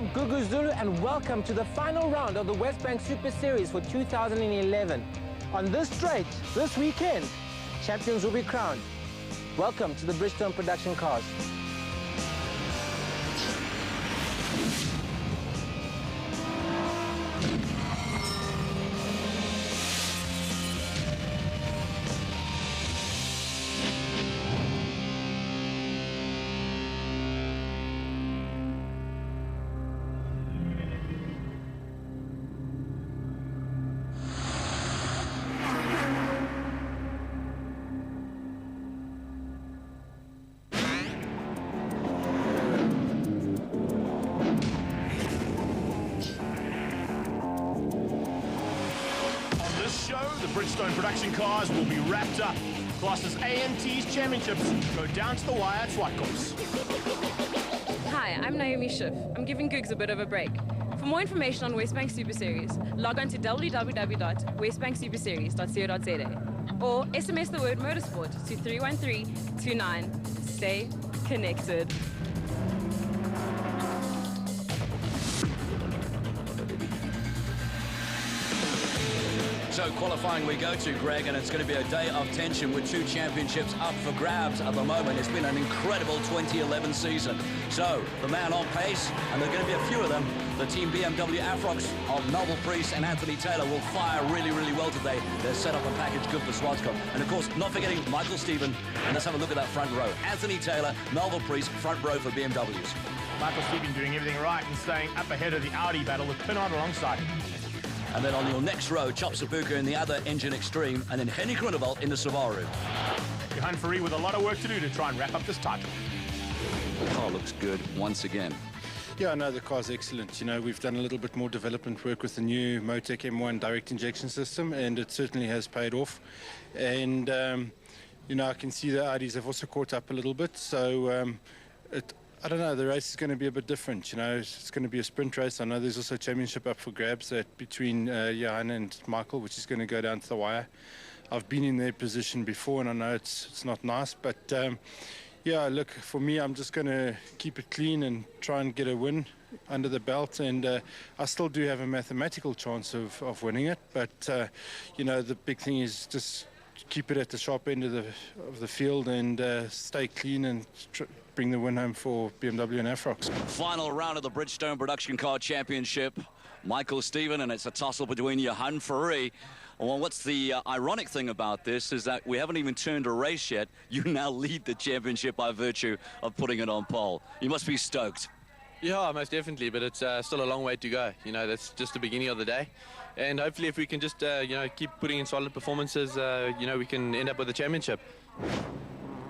I'm Gugu Zulu and welcome to the final round of the Westbank Super Series for 2011. On this straight, this weekend, champions will be crowned. Welcome to the Bridgestone production cars. The Bridgestone production cars will be wrapped up. Classes A and T's championships go down to the wire at Zwartkops. Hi, I'm Naomi Schiff. I'm giving Googs a bit of a break. For more information on Westbank Super Series, log on to www.westbanksuperseries.co.za or SMS the word motorsport to 31329. Stay connected. So qualifying we go to, Greg, and it's going to be a day of tension with two championships up for grabs at the moment. It's been an incredible 2011 season. So the man on pace, and there are going to be a few of them. The Team BMW Afrox of Melville Priest and Anthony Taylor will fire really, really well today. They're set up and packaged good for Zwartkops. And of course, not forgetting Michael Stephen. And let's have a look at that front row. Anthony Taylor, Melville Priest, front row for BMWs. Michael Stephen doing everything right and staying up ahead of the Audi battle with Pinard alongside him. And then on your next row, Chop Sabuka in the other engine extreme, and then Henny Grunewald in the Subaru. Johan Ferrari with a lot of work to do to try and wrap up this title. The car looks good once again. Yeah, no, the car's excellent. You know, we've done a little bit more development work with the new Motec M1 direct injection system, and it certainly has paid off. And, you know, I can see the Audis have also caught up a little bit, so I don't know, the race is going to be a bit different. You know, it's going to be a sprint race. I know there's also a championship up for grabs between Johan and Michael, which is going to go down to the wire. I've been in their position before, and I know it's not nice. But, yeah, look, for me, I'm just going to keep it clean and try and get a win under the belt. And I still do have a mathematical chance of winning it. But, you know, the big thing is just keep it at the sharp end of the field and stay clean and bring the win home for BMW and Afrox. Final round of the Bridgestone Production Car Championship. Michael Stephen, and it's a tussle between Johan Ferrari. Well, what's the ironic thing about this is that we haven't even turned a race yet. You now lead the championship by virtue of putting it on pole. You must be stoked. Yeah, most definitely, but it's still a long way to go. You know, that's just the beginning of the day. And hopefully if we can just, you know, keep putting in solid performances, you know, we can end up with a championship.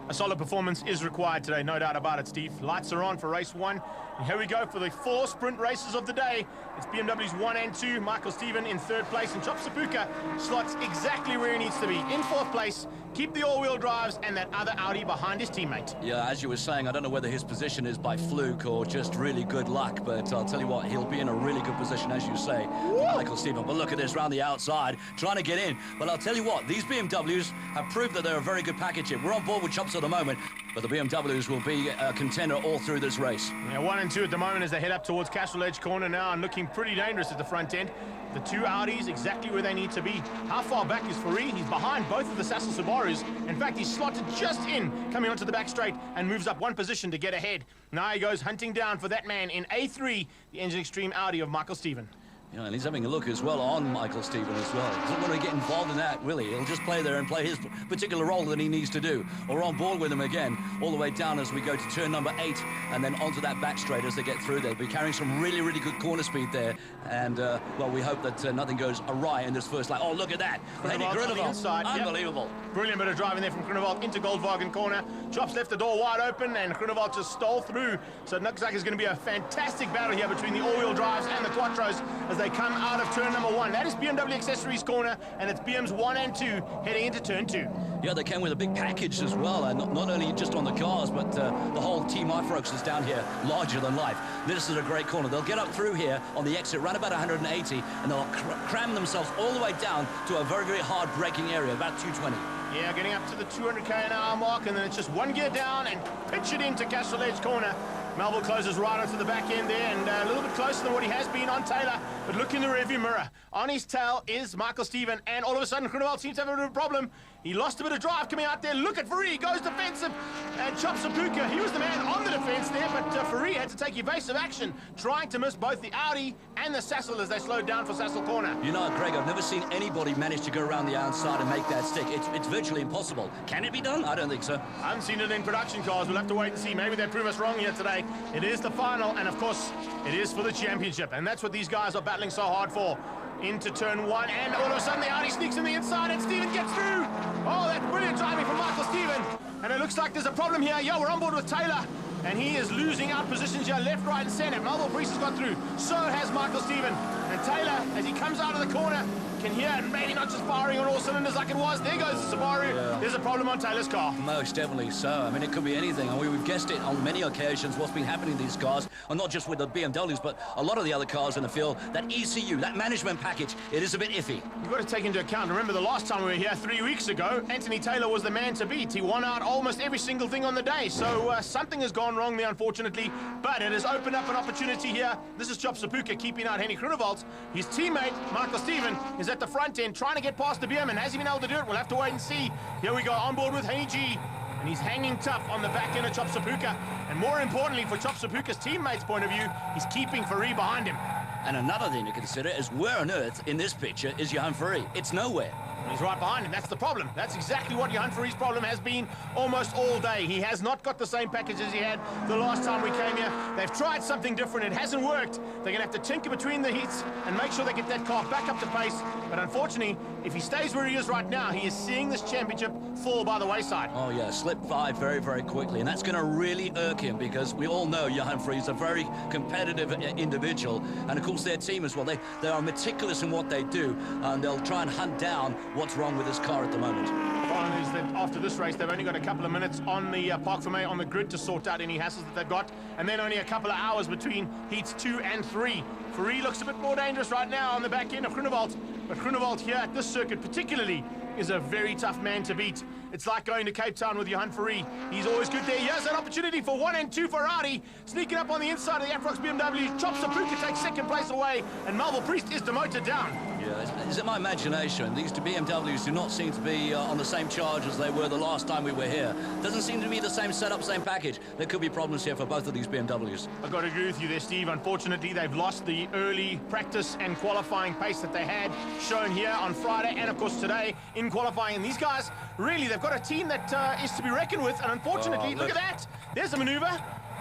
A solid performance is required today, no doubt about it, Steve. Lights are on for race one. And here we go for the 4 sprint races of the day. It's BMWs 1 and 2. Michael Stephen in 3rd place, and Chop Sabuka slots exactly where he needs to be. In 4th place, keep the all-wheel drives and that other Audi behind his teammate. Yeah, as you were saying, I don't know whether his position is by fluke or just really good luck, but I'll tell you what, he'll be in a really good position, as you say, Michael Stephen. But look at this, round the outside, trying to get in. But I'll tell you what, these BMWs have proved that they're a very good package here. We're on board with Chops at the moment, but the BMWs will be a contender all through this race. Yeah, 1 and 2 at the moment as they head up towards Castle Edge Corner now and looking pretty dangerous at the front end. The 2 Audis exactly where they need to be. How far back is Ferrari? He's behind both of the Sassel Subarus. In fact, he's slotted just in, coming onto the back straight and moves up 1 position to get ahead. Now he goes hunting down for that man in A3, the Engine Extreme Audi of Michael Stephen. Yeah, and he's having a look as well on Michael Stephen as well. He doesn't want to get involved in that, will he? He'll just play there and play his particular role that he needs to do. We're on board with him again, all the way down as we go to turn number 8, and then onto that back straight as they get through. They'll be carrying some really, really good corner speed there. And, well, we hope that nothing goes awry in this first lap. Oh, look at that. Henny Grunewald. Unbelievable. Yep. Brilliant bit of driving there from Grunewald into Goldwagen corner. Chops left the door wide open, and Grunewald just stole through. So it looks like it's going to be a fantastic battle here between the all-wheel drives and the Quattros as they come out of turn number 1. That is BMW Accessories corner, and it's BM's 1 and 2 heading into turn 2. Yeah, they came with a big package as well, and not only just on the cars, but the whole Team Afrox is down here, larger than life. This is a great corner. They'll get up through here on the exit, run about 180, and they'll cram themselves all the way down to a very, very hard braking area, about 220. Yeah, getting up to the 200k an hour mark, and then it's just one gear down and pitch it into Castle Edge corner. Melville closes right onto the back end there, and a little bit closer than what he has been on Taylor. But look in the rearview mirror. On his tail is Michael Stephen, and all of a sudden, Groenewald seems to have a bit of a problem. He lost a bit of drive coming out there. Look at Fourie, goes defensive, and chops Sapuka. He was the man on the defense there, but Fourie had to take evasive action, trying to miss both the Audi and the Sassel as they slowed down for Sassel corner. You know, Greg, I've never seen anybody manage to go around the outside and make that stick. It's virtually impossible. Can it be done? I don't think so. I haven't seen it in production cars. We'll have to wait and see. Maybe they prove us wrong here today. It is the final, and of course, it is for the championship, and that's what these guys are battling so hard for. Into turn one, and all of a sudden the Audi sneaks in the inside, and Stephen gets through. Oh, that's brilliant driving from Michael Stephen. And it looks like there's a problem here. Yeah, we're on board with Taylor, and he is losing out positions here, left, right, and center. Melville Priest has got through. So has Michael Stephen. And Taylor, as he comes out of the corner, can hear it, maybe not just firing on all cylinders like it was. There goes the Subaru. Yeah. There's a problem on Taylor's car. Most definitely so. I mean, it could be anything. And we've guessed it on many occasions what's been happening to these cars, and not just with the BMWs, but a lot of the other cars in the field. That ECU, that management package, it is a bit iffy. You've got to take into account, remember the last time we were here 3 weeks ago, Anthony Taylor was the man to beat. He won out almost every single thing on the day. So something has gone wrong there, unfortunately, but it has opened up an opportunity here. This is Chop Sapuka keeping out Henny Groenewald. His teammate, Michael Stephen, is at the front end trying to get past the BM, and has he been able to do it? We'll have to wait and see. Here we go, on board with Henny G, and he's hanging tough on the back end of Chop Sapuka. And more importantly, for Chop Sapuka's teammates' point of view, he's keeping Fourie behind him. And another thing to consider is where on earth in this picture is Johan Fourie? It's nowhere. He's right behind him. That's the problem. That's exactly what Johan Fourie's problem has been almost all day. He has not got the same package as he had the last time we came here. They've tried something different. It hasn't worked. They're going to have to tinker between the heats and make sure they get that car back up to pace. But unfortunately, if he stays where he is right now, he is seeing this championship fall by the wayside. Oh, yeah, slip by very, very quickly. And that's going to really irk him, because we all know Johan Fourie's a very competitive individual. And, of course, their team as well. They are meticulous in what they do, and they'll try and hunt down what's wrong with this car at the moment. The problem is that after this race, they've only got a couple of minutes on the Parc Fermé on the grid to sort out any hassles that they've got, and then only a couple of hours between heats 2 and 3. Fourie looks a bit more dangerous right now on the back end of Groenewald, but Groenewald here at this circuit particularly is a very tough man to beat. It's like going to Cape Town with Johan Fourie. He's always good there. Here's an opportunity for 1 and 2 for Audi. Sneaking up on the inside of the Afrox BMW. Chop Sapuka takes second place away, and Melville Priest is demoted down. Yeah, is it my imagination? These two BMWs do not seem to be on the same charge as they were the last time we were here. Doesn't seem to be the same setup, same package. There could be problems here for both of these BMWs. I've got to agree with you there, Steve. Unfortunately, they've lost the early practice and qualifying pace that they had shown here on Friday and, of course, today in qualifying. And these guys, really, they've got a team that is to be reckoned with. And unfortunately, look at that. There's the maneuver.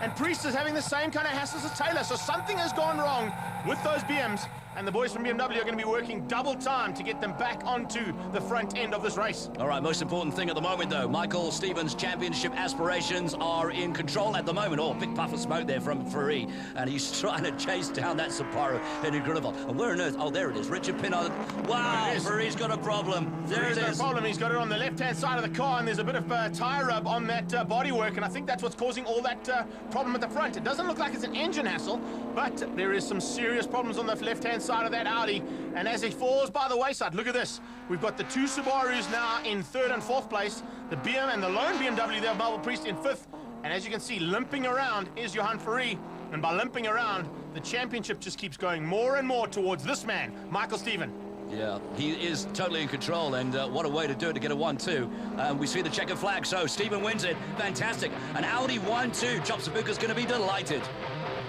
And Priest is having the same kind of hassles as Taylor. So something has gone wrong with those BMs. And the boys from BMW are going to be working double time to get them back onto the front end of this race. All right, most important thing at the moment, though, Michael Stephen's championship aspirations are in control at the moment. Oh, big puff of smoke there from Fourie, and he's trying to chase down that Subaru, Henry Groenewald. And where on earth? Oh, there it is, Richard Pinard. Wow, Fourie's got a problem. There it is. No problem. He's got it on the left-hand side of the car, and there's a bit of tyre rub on that bodywork, and I think that's what's causing all that problem at the front. It doesn't look like it's an engine hassle, but there is some serious problems on the left-hand side of that Audi, and as he falls by the wayside, look at this. We've got the two Subarus now in 3rd and 4th place, the BM and the lone BMW there, Melville Priest in 5th, and as you can see, limping around is Johan Fourie, and by limping around, the championship just keeps going more and more towards this man, Michael Stephen. Yeah, he is totally in control, and what a way to do it, to get a 1-2. We see the checkered flag, so Stephen wins it. Fantastic. An Audi 1-2. Chop Sapuka's going to be delighted.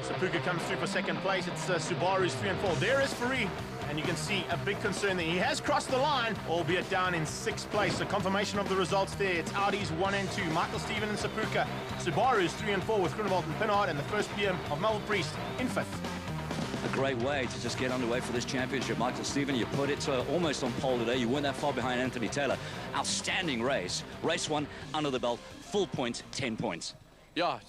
Sapuka comes through for 2nd place. It's Subaru's 3 and 4. There is Fourie, and you can see a big concern there. He has crossed the line, albeit down in 6th place. So confirmation of the results there. It's Audi's 1 and 2. Michael Stephen and Sapuka. Subaru's 3 and 4 with Groenewald and Pinard, and the first BM of Melville Priest in 5th. A great way to just get underway for this championship. Michael Stephen, you put it almost on pole today. You weren't that far behind Anthony Taylor. Outstanding race. Race 1 under the belt. Full point, 10 points. Yeah,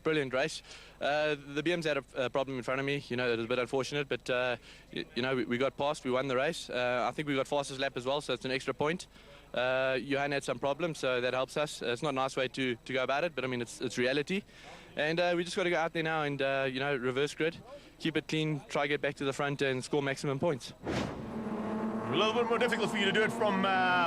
brilliant race. The BM's had a problem in front of me. You know, it was a bit unfortunate, but you know, we got past. We won the race. I think we got fastest lap as well, so it's an extra point. Johan had some problems, so that helps us. It's not a nice way to go about it, but I mean, it's reality. And we just got to go out there now and you know, reverse grid, keep it clean, try to get back to the front and score maximum points. A little bit more difficult for you to do it from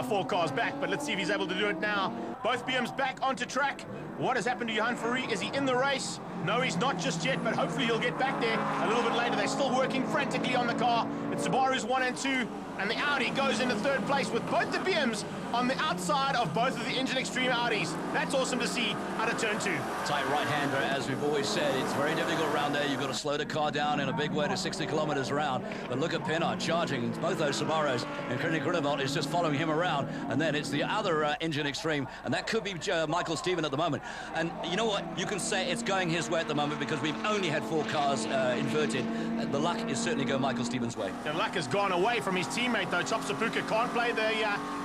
4 cars back, but let's see if he's able to do it now. Both BMs back onto track. What has happened to Johan Fourie? Is he in the race? No, he's not just yet, but hopefully he'll get back there a little bit later. They're still working frantically on the car. It's Subaru's 1 and 2, and the Audi goes into 3rd place with both the BMs on the outside of both of the Engine Extreme Audis. That's awesome to see out of turn 2. Tight right-hander, as we've always said. It's very difficult around there. You've got to slow the car down in a big way to 60 kilometers around. But look at Pinard charging both those Subarus, and Kenny Grunewald is just following him around. And then it's the other Engine Extreme, and that could be Michael Stephen at the moment. And you know what? You can say it's going his way at the moment because we've only had 4 cars inverted. The luck is certainly going Michael Stephen's way. The luck has gone away from his teammate, though. Top Sapuka can't play the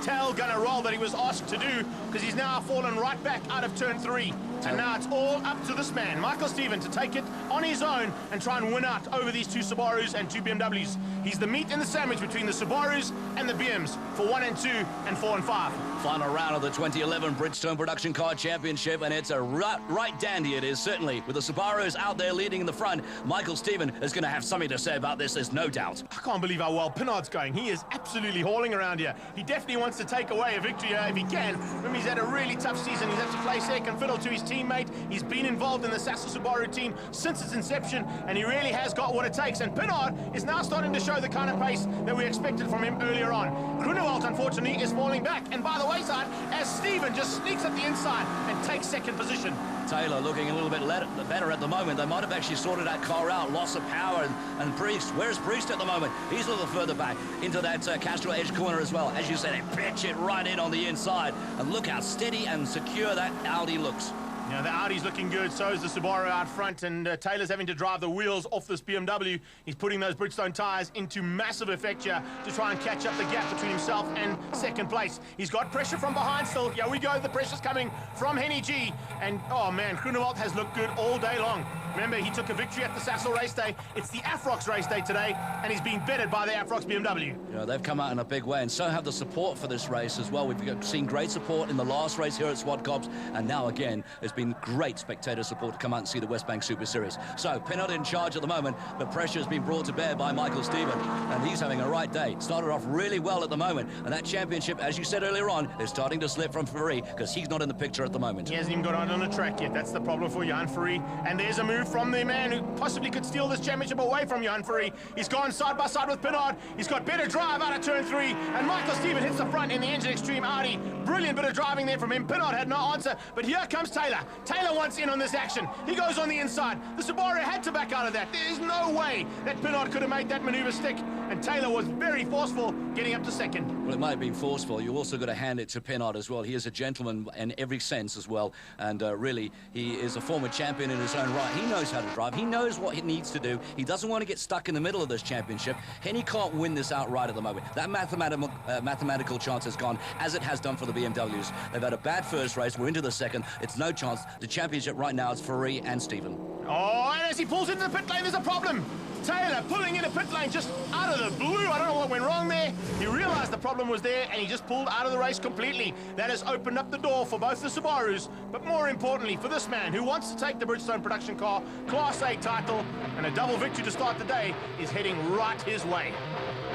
tail gunner roll that he was asked to do because he's now fallen right back out of turn 3. And now it's all up to this man, Michael Stephen, to take it on his own and try and win out over these 2 Subarus and 2 BMWs. He's the meat in the sandwich between the Subarus and the BMs for 1 and 2 and 4 and 5. Final round of the 2011 Bridgestone Production Car Championship, and it's a right dandy it is, certainly. With the Subarus out there leading in the front, Michael Stephen is going to have something to say about this, there's no doubt. I can't believe how well Pinard's going. He is absolutely hauling around here. He definitely wants to take away a victory here if he can. Remember, he's had a really tough season. He's had to play second fiddle to his teammate. He's been involved in the Sassel Subaru team since its inception, and he really has got what it takes. And Pinard is now starting to show the kind of pace that we expected from him earlier on. Grunewald, unfortunately, is falling back and by the wayside as Stephen just sneaks at the inside and takes second position. Taylor looking a little bit better at the moment. They might have actually sorted that car out. Loss of power, and Priest. Where's Priest at the moment? He's a little further back into that Castro edge corner as well. As you said, they pitch it right in on the inside. And look how steady and secure that Audi looks. Yeah, the Audi's looking good, so is the Subaru out front, and Taylor's having to drive the wheels off this BMW. He's putting those Bridgestone tyres into massive effect here to try and catch up the gap between himself and second place. He's got pressure from behind still. Here we go, the pressure's coming from Henny G, and oh man, Grunewald has looked good all day long. Remember, he took a victory at the Sassel race day. It's the Afrox race day today, and he's being bettered by the Afrox BMW. Yeah, they've come out in a big way, and so have the support for this race as well. We've seen great support in the last race here at Zwartkops, and now again, there's been great spectator support to come out and see the West Bank Super Series. So, Pinard in charge at the moment, but pressure has been brought to bear by Michael Stephen, and he's having a right day. Started off really well at the moment, and that championship, as you said earlier on, is starting to slip from Fourie because he's not in the picture at the moment. He hasn't even got on the track yet. That's the problem for Johan Fourie, and there's a move from the man who possibly could steal this championship away from Johan Fourie. He's gone side by side with Pinard. He's got better drive out of turn 3, and Michael Stephen hits the front in the Engine Extreme Audi. Brilliant bit of driving there from him. Pinard had no answer, but here comes Taylor. Taylor wants in on this action. He goes on the inside. The Subaru had to back out of that. There's no way that Pinard could have made that maneuver stick, and Taylor was very forceful getting up to second. Well, it might have been forceful. You also got to hand it to Pinard as well. He is a gentleman in every sense as well, and really, he is a former champion in his own right. He knows how to drive. He knows what he needs to do. He doesn't want to get stuck in the middle of this championship. Henny can't win this outright at the moment. That mathematical chance has gone, as it has done for the BMWs. They've had a bad first race. We're into the second. It's no chance. The championship right now is Fourie and Stephen. Oh, and as he pulls into the pit lane, there's a problem. Taylor pulling in a pit lane just out of the blue. I don't know what went wrong there. He realized the problem was there, and he just pulled out of the race completely. That has opened up the door for both the Subarus, but more importantly for this man who wants to take the Bridgestone Production Car Class A title, and a double victory to start the day is heading right his way.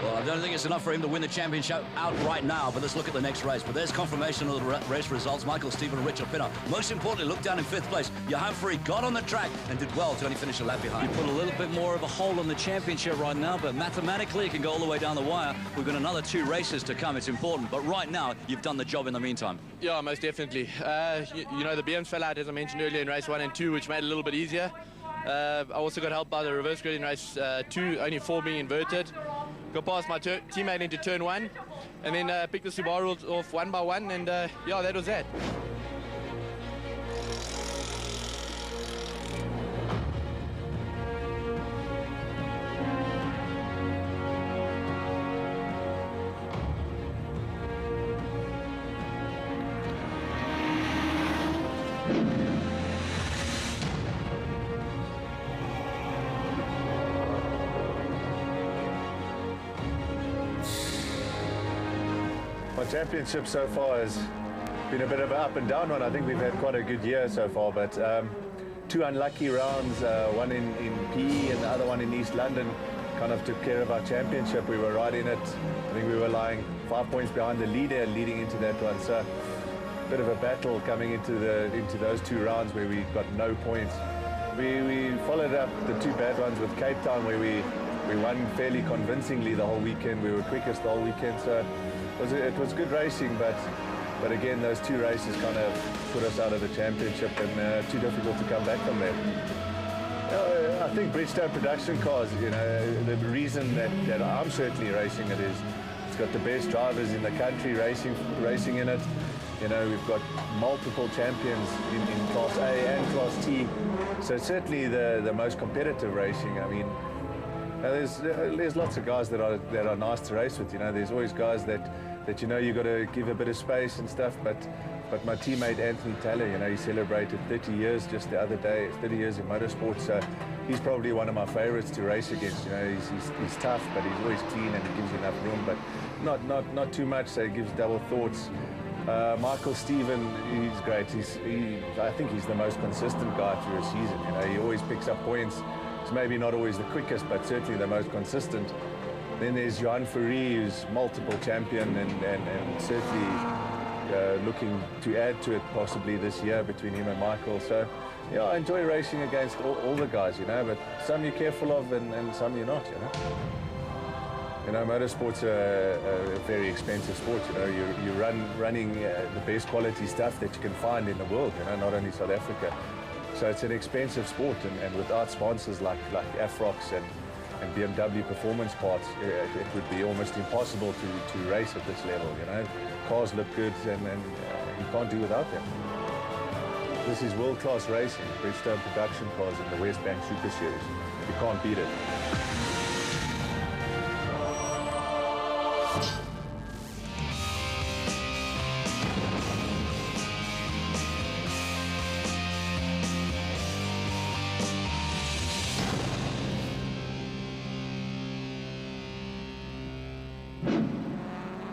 Well, I don't think it's enough for him to win the championship out right now, but let's look at the next race. But there's confirmation of the race results. Michael Stephen and Richard Pinard. Most importantly, look down in 5th place. Johan Fourie got on the track and did well to only finish a lap behind. You put a little bit more of a hold on the championship right now, but mathematically it can go all the way down the wire. We've got another 2 races to come. It's important, but right now you've done the job in the meantime. Yeah, most definitely. You know, the BMs fell out, as I mentioned earlier, in race 1 and 2, which made it a little bit easier. I also got helped by the reverse grid in race 2, only 4 being inverted. Got past my teammate into turn 1, and then picked the Subaru off one by one, and yeah, that was that. Our championship so far has been a bit of an up and down one. I think we've had quite a good year so far, but 2 unlucky rounds, one in PE and the other one in East London. kind of took care of our championship. We were right in it. I think we were lying 5 points behind the leader leading into that one. So a bit of a battle coming into those 2 rounds where we got no points. We followed up the 2 bad ones with Cape Town, where we won fairly convincingly the whole weekend. We were quickest the whole weekend. So it was good racing, but again, those 2 races kind of put us out of the championship, and too difficult to come back from there. I think Bridgestone production cars, you know, the reason that I'm certainly racing it is it's got the best drivers in the country racing in it. You know, we've got multiple champions in Class A and Class T. So it's certainly the most competitive racing. I mean, there's lots of guys that are nice to race with. You know, there's always guys that you know you got to give a bit of space and stuff. But my teammate Anthony Taylor, you know, he celebrated 30 years just the other day. 30 years in motorsport. So he's probably one of my favorites to race against. You know, he's tough, but he's always clean and he gives you enough room, but not too much. So he gives double thoughts. Michael Stephen, he's great. I think he's the most consistent guy through a season. You know, he always picks up points. He's maybe not always the quickest, but certainly the most consistent. Then there's Johan Fourie, who's multiple champion and certainly looking to add to it possibly this year between him and Michael. So, yeah, I enjoy racing against all the guys, you know, but some you're careful of and some you're not, you know. You know, motorsport's a very expensive sport. You know, you're running the best quality stuff that you can find in the world. You know, not only South Africa. So it's an expensive sport, and without sponsors like Afrox and BMW performance parts, it would be almost impossible to race at this level. You know, cars look good, and you can't do without them. This is world-class racing. Bridgestone production cars in the West Bank Super Series. You can't beat it.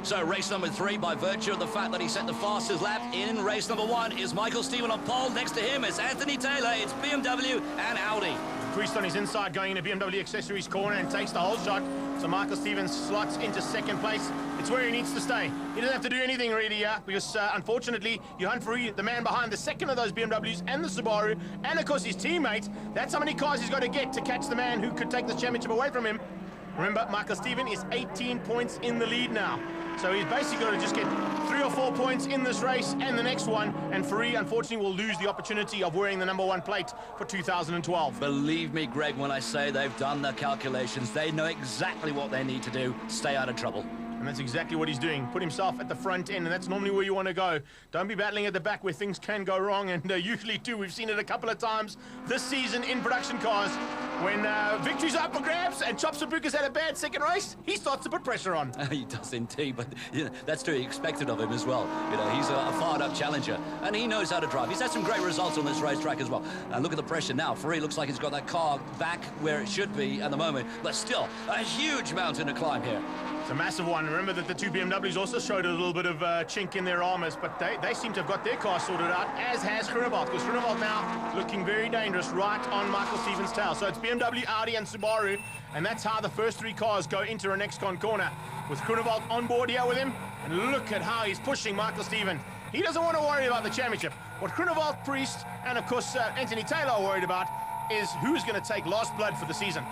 So race number 3, by virtue of the fact that he set the fastest lap in race number 1, is Michael Stephen on pole. Next to him is Anthony Taylor. It's BMW and Audi. Creased on his inside, going into BMW accessories corner and takes the whole shot. So Michael Stevens slots into 2nd place. It's where he needs to stay. He doesn't have to do anything really because unfortunately, Johan Fourie, the man behind the 2nd of those BMWs and the Subaru, and of course his teammate, that's how many cars he's got to get to catch the man who could take the championship away from him. Remember, Michael Stephen is 18 points in the lead now. So he's basically got to just get 3 or 4 points in this race and the next one. And Fourie, unfortunately, will lose the opportunity of wearing the #1 plate for 2012. Believe me, Greg, when I say they've done the calculations, they know exactly what they need to do. Stay out of trouble. And that's exactly what he's doing. Put himself at the front end, and that's normally where you want to go. Don't be battling at the back where things can go wrong, and usually do. We've seen it a couple of times this season in production cars. When victories are up for grabs and Chop Sabuka's had a bad second race, he starts to put pressure on. He does indeed, but you know, that's to be expected of him as well. You know, he's a fired-up challenger, and he knows how to drive. He's had some great results on this racetrack as well. And look at the pressure now. Fourie looks like he's got that car back where it should be at the moment, but still a huge mountain to climb here. It's a massive one. Remember that the 2 BMWs also showed a little bit of chink in their armors, but they seem to have got their car sorted out, as has Groenewald, because Groenewald now looking very dangerous right on Michael Stevens' tail. So it's BMW, Audi and Subaru, and that's how the first 3 cars go into a next-con corner, with Groenewald on board here with him. And look at how he's pushing Michael Stevens. He doesn't want to worry about the championship. What Groenewald, Priest and of course Anthony Taylor are worried about is who's going to take last blood for the season.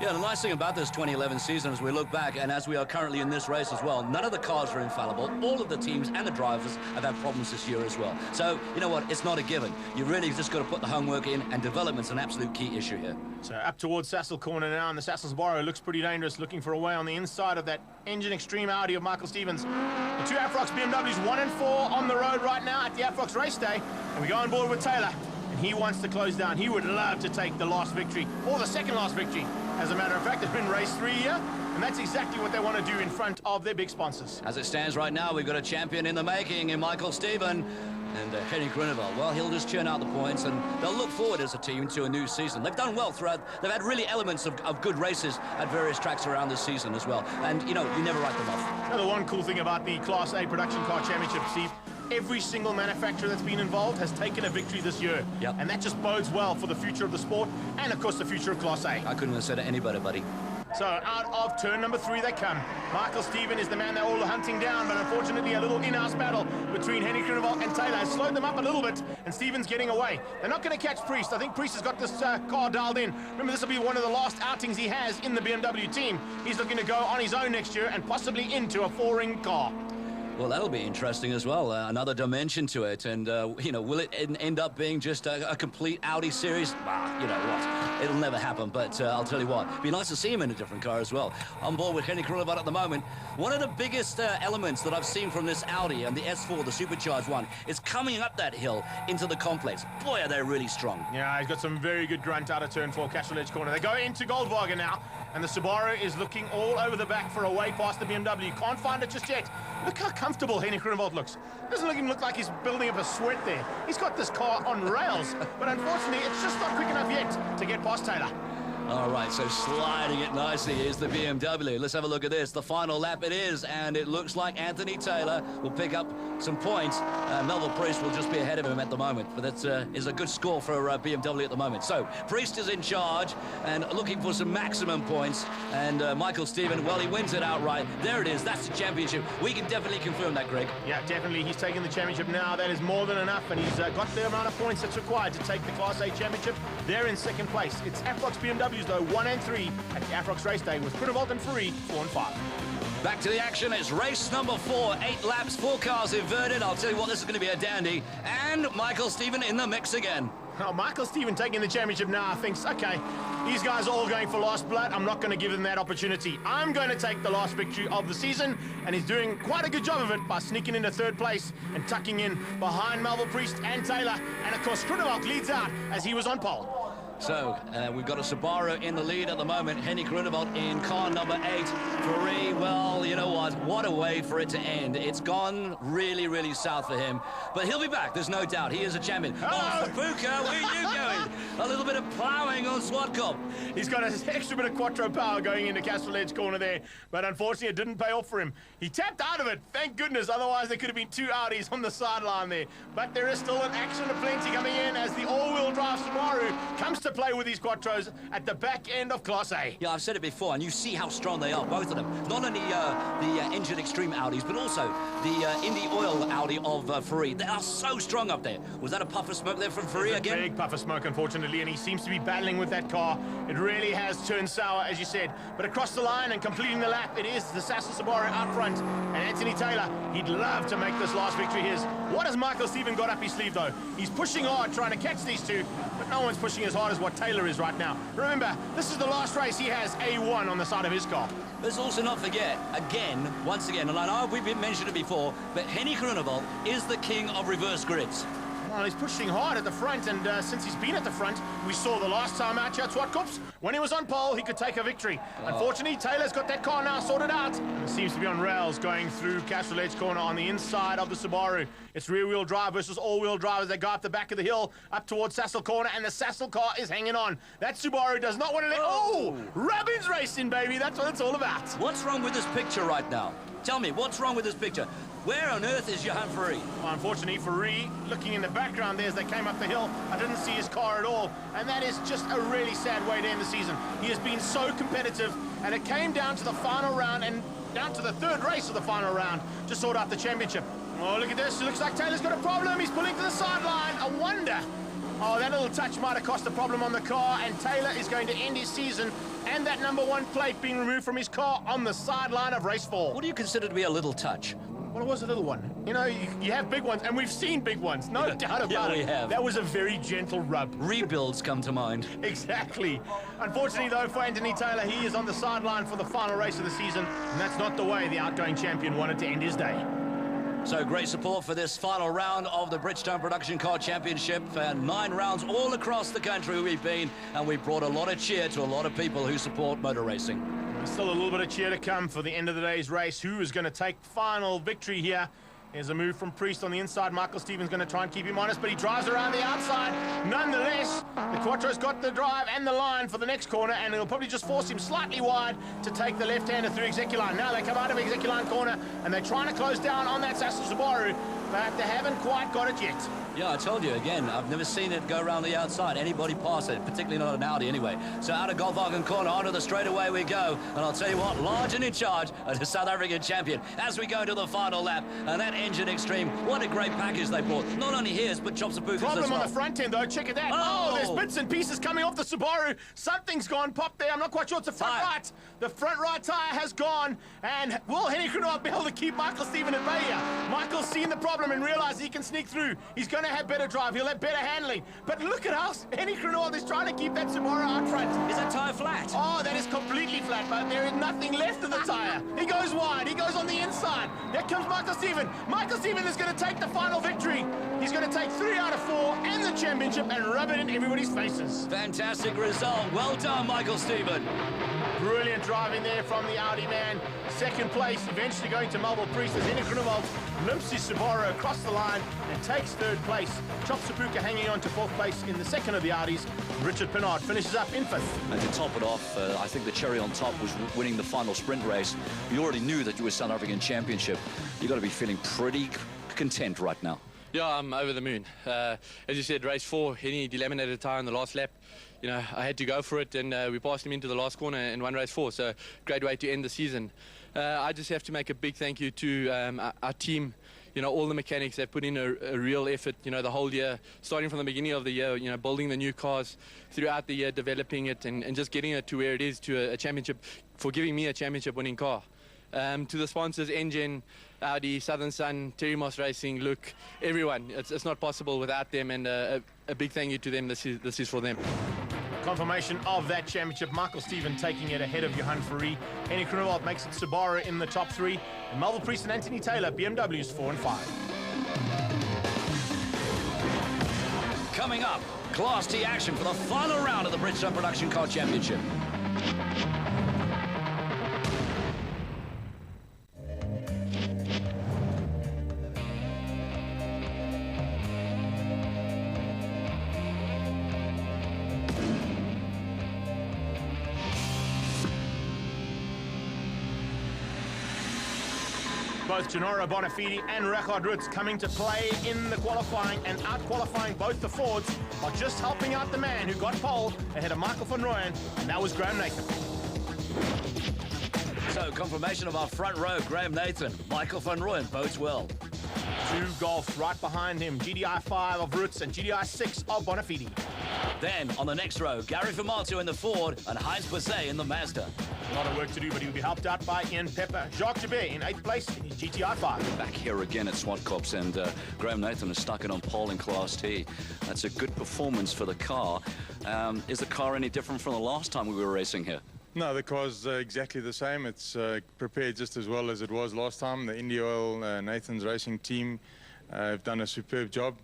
Yeah, the nice thing about this 2011 season, as we look back, and as we are currently in this race as well, none of the cars are infallible. All of the teams and the drivers have had problems this year as well. So, you know what? It's not a given. You really just got to put the homework in, and development's an absolute key issue here. So up towards Sassel corner now, and the Sassel Subaru looks pretty dangerous, looking for a way on the inside of that engine extreme Audi of Michael Stevens. The 2 Afrox BMWs, 1 and 4 on the road right now at the Afrox race day, and we go on board with Taylor. And he wants to close down. He would love to take the last victory, or the second last victory. As a matter of fact, they're in race 3 here, and that's exactly what they want to do in front of their big sponsors. As it stands right now, we've got a champion in the making in Michael Stephen and Henry Groenewald. Well, he'll just churn out the points, and they'll look forward as a team to a new season. They've done well throughout. They've had really elements of good races at various tracks around this season as well. And, you know, you never write them off. Now, the one cool thing about the Class A Production Car Championship, Steve, every single manufacturer that's been involved has taken a victory this year. Yep. And that just bodes well for the future of the sport and, of course, the future of Class A. I couldn't have said it any better, buddy. So out of turn number 3 they come. Michael Stephen is the man they're all hunting down, but unfortunately a little in-house battle between Henny Groenewald and Taylor has slowed them up a little bit, and Stephen's getting away. They're not going to catch Priest. I think Priest has got this car dialed in. Remember, this will be one of the last outings he has in the BMW team. He's looking to go on his own next year and possibly into a 4-ring car. Well, that'll be interesting as well. Another dimension to it. And, you know, will it end up being just a complete Audi series? Bah, you know what? It'll never happen. But I'll tell you what, it'd be nice to see him in a different car as well. On board with Henny Groenewald at the moment. One of the biggest elements that I've seen from this Audi and the S4, the supercharged one, is coming up that hill into the complex. Boy, are they really strong. Yeah, he's got some very good grunt out of turn 4, Castle Edge corner. They go into Goldwagen now, and the Subaru is looking all over the back for a way past the BMW. Can't find it just yet. Look how comfortable Henny Groenewald looks. Doesn't even look like he's building up a sweat there. He's got this car on rails, but unfortunately it's just not quick enough yet to get past Taylor. All right, so sliding it nicely is the BMW. Let's have a look at this. The final lap it is, and it looks like Anthony Taylor will pick up some points. Melville Priest will just be ahead of him at the moment, but that is a good score for BMW at the moment. So Priest is in charge and looking for some maximum points, and Michael Stephen, well, he wins it outright. There it is. That's the championship. We can definitely confirm that, Greg. Yeah, definitely. He's taking the championship now. That is more than enough, and he's got the amount of points that's required to take the Class A championship. They're in second place. It's Afrox BMW though, 1 and 3 at the Afrox race day with Groenewald and Fourie 4 and 5. Back to the action. It's race number 4. 8 laps, 4 cars inverted. I'll tell you what, this is going to be a dandy. And Michael Stephen in the mix again. Oh, Michael Stephen taking the championship now thinks, okay, these guys are all going for last blood. I'm not going to give them that opportunity. I'm going to take the last victory of the season, and he's doing quite a good job of it by sneaking into 3rd place and tucking in behind Melville Priest and Taylor. And of course, Groenewald leads out as he was on pole. So, we've got a Subaru in the lead at the moment. Henny Groenewald in car number 8. Fourie, well, you know what a way for it to end. It's gone really, really south for him. But he'll be back, there's no doubt. He is a champion. Oh, Sapuka, where are you going? A little bit of ploughing on Zwartkops. He's got an extra bit of quattro power going into Castle Edge corner there, but unfortunately it didn't pay off for him. He tapped out of it, thank goodness, otherwise there could have been 2 Audis on the sideline there. But there is still an action aplenty coming in as the all-wheel drive Subaru comes to play with these quattros at the back end of Class A. Yeah, I've said it before, and you see how strong they are, both of them. Not only the Engine Extreme Audis, but also the Indy Oil Audi of Fourie. They are so strong up there. Was that a puff of smoke there from Fourie again? Big puff of smoke, unfortunately, and he seems to be battling with that car. It really has turned sour, as you said. But across the line and completing the lap, it is the Sassel Subaru out front. And Anthony Taylor, he'd love to make this last victory his. What has Michael Stephen got up his sleeve, though? He's pushing hard, trying to catch these two, but no one's pushing as hard as what Taylor is right now. Remember, this is the last race he has A1 on the side of his car. Let's also not forget, once again, and I know we've mentioned it before, but Henny Groenewald is the king of reverse grids. Well, he's pushing hard at the front, and since he's been at the front, we saw the last time out here at Zwartkops, when he was on pole, he could take a victory. Unfortunately, Taylor's got that car now sorted out. And it seems to be on rails going through Castle Edge corner on the inside of the Subaru. It's rear-wheel drive versus all-wheel drive as they go up the back of the hill, up towards Sassel corner, and the Sassel car is hanging on. That Subaru does not want to let... Oh! Robbins racing, baby! That's what it's all about. What's wrong with this picture right now? Tell me, what's wrong with this picture? Where on earth is Johan Fourie? Well, unfortunately, Fourie, looking in the background there as they came up the hill, I didn't see his car at all. And that is just a really sad way to end the season. He has been so competitive, and it came down to the final round and down to the 3rd race of the final round to sort out the championship. Oh, look at this. It looks like Taylor's got a problem. He's pulling to the sideline. I wonder. Oh, that little touch might have cost a problem on the car, and Taylor is going to end his season and that #1 plate being removed from his car on the sideline of race 4. What do you consider to be a little touch? Well, it was a little one. You know, you have big ones, and we've seen big ones, no doubt about it. We have. That was a very gentle rub. Rebuilds come to mind. Exactly. Unfortunately, though, for Anthony Taylor, he is on the sideline for the final race of the season, and that's not the way the outgoing champion wanted to end his day. So great support for this final round of the Bridgestone Production Car Championship. 9 rounds all across the country we've been, and we brought a lot of cheer to a lot of people who support motor racing. There's still a little bit of cheer to come for the end of the day's race. Who is going to take final victory here? There's a move from Priest on the inside. Michael Stephen's going to try and keep him honest, but he drives around the outside. Nonetheless, the Quattro's got the drive and the line for the next corner, and it'll probably just force him slightly wide to take the left-hander through Execuline. Now they come out of Execuline corner, and they're trying to close down on that Sassel Subaru. but they haven't quite got it yet. Yeah, I told you again, I've never seen it go around the outside. Anybody pass it, particularly not an Audi anyway. So out of Goldwagen corner, onto the straightaway we go. And I'll tell you what, large and in charge of the South African champion as we go to the final lap. And that engine extreme, what a great package they brought. Not only his, but Chopsapuka's as well. Problem on the front end though, check it out. Oh, there's bits and pieces coming off the Subaru. Something's gone pop there. I'm not quite sure. It's the front right. The front right tyre has gone. And will Henny Krunow be able to keep Michael Stephen at bay here? Michael's seen the problem and realised he can sneak through. He's going to have better drive. He'll have better handling. But look at how Henny Krunow is trying to keep that Subaru out front. Is that tyre flat? Oh, that is completely flat, but there is nothing left of the tyre. He goes wide. He goes on the inside. There comes Michael Stephen. Michael Stephen is going to take the final victory. He's going to take 3 out of 4 and the championship and rub it in everybody's faces. Fantastic result. Well done, Michael Stephen. Brilliant driving there from the Audi man. Second place, eventually going to Melville Priest as Henny Krunow limps his Subaru across the line and takes third place. Chopsapuka hanging on to fourth place in the second of the Audis. Richard Pinard finishes up in fifth. And to top it off, I think the cherry on top was winning the final sprint race. You already knew that you were South African Championship. You've got to be feeling pretty content right now. Yeah, I'm over the moon. As you said, race 4, Henny delaminated a tyre in the last lap. You know, I had to go for it, and we passed him into the last corner and won race 4. So, great way to end the season. I just have to make a big thank you to our team. You know, all the mechanics have put in a real effort, you know, the whole year, starting from the beginning of the year, you know, building the new cars throughout the year, developing it and just getting it to where it is, to a championship, for giving me a championship winning car. To the sponsors, Engine, Audi, Southern Sun, Terry Moss Racing, Luke, everyone. It's not possible without them, and a big thank you to them. This is for them. Confirmation of that championship. Michael Stephen taking it ahead of Johan Fourie. Henny Krunow makes it Subaru in the top 3. And Melville Priest and Anthony Taylor, BMWs 4 and 5. Coming up, Class T action for the final round of the Bridgestone Production Car Championship. Both Gennaro Bonafide and Richard Rutz coming to play in the qualifying and out-qualifying both the Fords, are just helping out the man who got pole ahead of Michael van Rooyen, and that was Graham Nathan. So, confirmation of our front row, Graham Nathan, Michael van Rooyen bodes well. 2 Golfs right behind him, GDI 5 of Rutz and GDI 6 of Bonafide. Then, on the next row, Gary Formaggio in the Ford and Heinz Bosse in the Mazda. A lot of work to do, but he will be helped out by Ian Pepper. Jacques Jabet in 8th place in his GTI 5. Back here again at Zwartkops, and Graham Nathan has stuck it on pole in Class T. That's a good performance for the car. Is the car any different from the last time we were racing here? No, the car's exactly the same. It's prepared just as well as it was last time. The Indy Oil Nathan's racing team have done a superb job.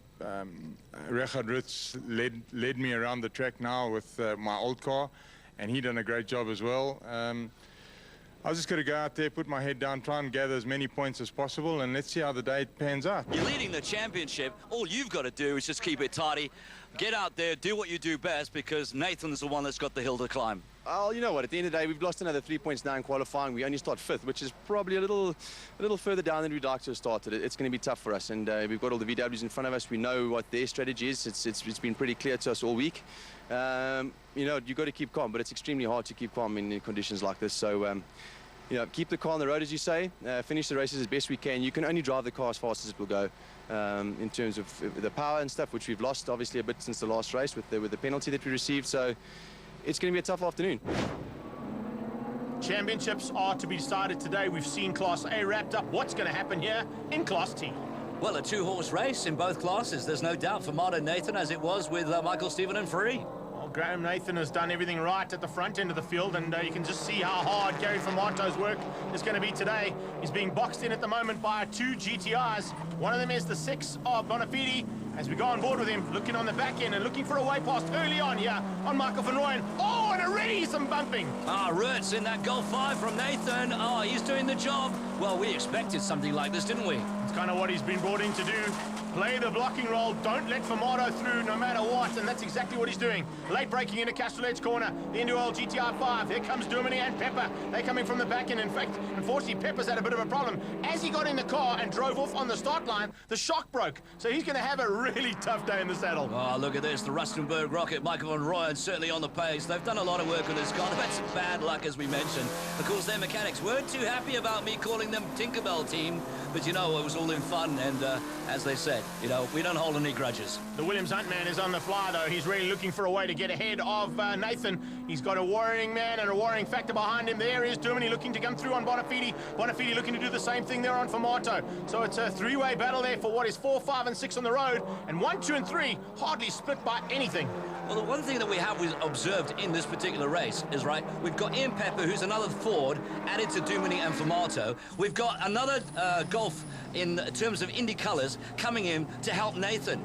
Richard Rutz led me around the track now with my old car, and he done a great job as well. I was just going to go out there, put my head down, try and gather as many points as possible, and let's see how the day pans out. You're leading the championship. All you've got to do is just keep it tidy. Get out there, do what you do best, because Nathan's the one that's got the hill to climb. Oh, you know what? At the end of the day, we've lost another 3 points now in qualifying. We only start 5th, which is probably a little further down than we'd like to have started. It's going to be tough for us, and we've got all the VWs in front of us. We know what their strategy is. It's been pretty clear to us all week. You know, you've got to keep calm, but it's extremely hard to keep calm in conditions like this. So, you know, keep the car on the road, as you say. Finish the races as best we can. You can only drive the car as fast as it will go. In terms of the power and stuff, which we've lost obviously a bit since the last race with the penalty that we received. So it's going to be a tough afternoon. Championships are to be decided today. We've seen Class A wrapped up. What's going to happen here in Class T? Well, a 2-horse race in both classes. There's no doubt for Martin Nathan, as it was with Michael Stephen and Fourie. Graham Nathan has done everything right at the front end of the field, and you can just see how hard Gary Formaggio's work is going to be today. He's being boxed in at the moment by 2 GTIs. One of them is the 6 of Bonafide. As we go on board with him, looking on the back end and looking for a way past early on here on Michael van Rooyen. Oh, and already some bumping. Rutz in that Golf 5 from Nathan. Oh, he's doing the job. Well, we expected something like this, didn't we? It's kind of what he's been brought in to do. Play the blocking role. Don't let Formato through no matter what, and that's exactly what he's doing. Late breaking into Castle Edge corner. The Individual GTI 5. Here comes Germany and Pepper. They're coming from the back end. In fact, unfortunately, Pepper's had a bit of a problem. As he got in the car and drove off on the start line, the shock broke. So he's going to have a really tough day in the saddle. Oh, look at this. The Rustenburg Rocket, Michael Van Rooyen, certainly on the pace. They've done a lot of work with this car. They've had some bad luck, as we mentioned. Of course, their mechanics weren't too happy about me calling them Tinkerbell team, but you know, it was all in fun, and as they said, you know, we don't hold any grudges. The Williams Huntman is on the fly, though. He's really looking for a way to get ahead of Nathan. He's got a worrying man and a worrying factor behind him. There is Germany looking to come through on Bonafide. Bonafide looking to do the same thing there on Formato. So it's a three-way battle there for what is 4, 5, and 6 on the road, and 1, 2, and 3 hardly split by anything. Well, the one thing that we have observed in this particular race is, right, we've got Ian Pepper, who's another Ford, added to Dumini and Formato. We've got another Golf in terms of Indy colours coming in to help Nathan.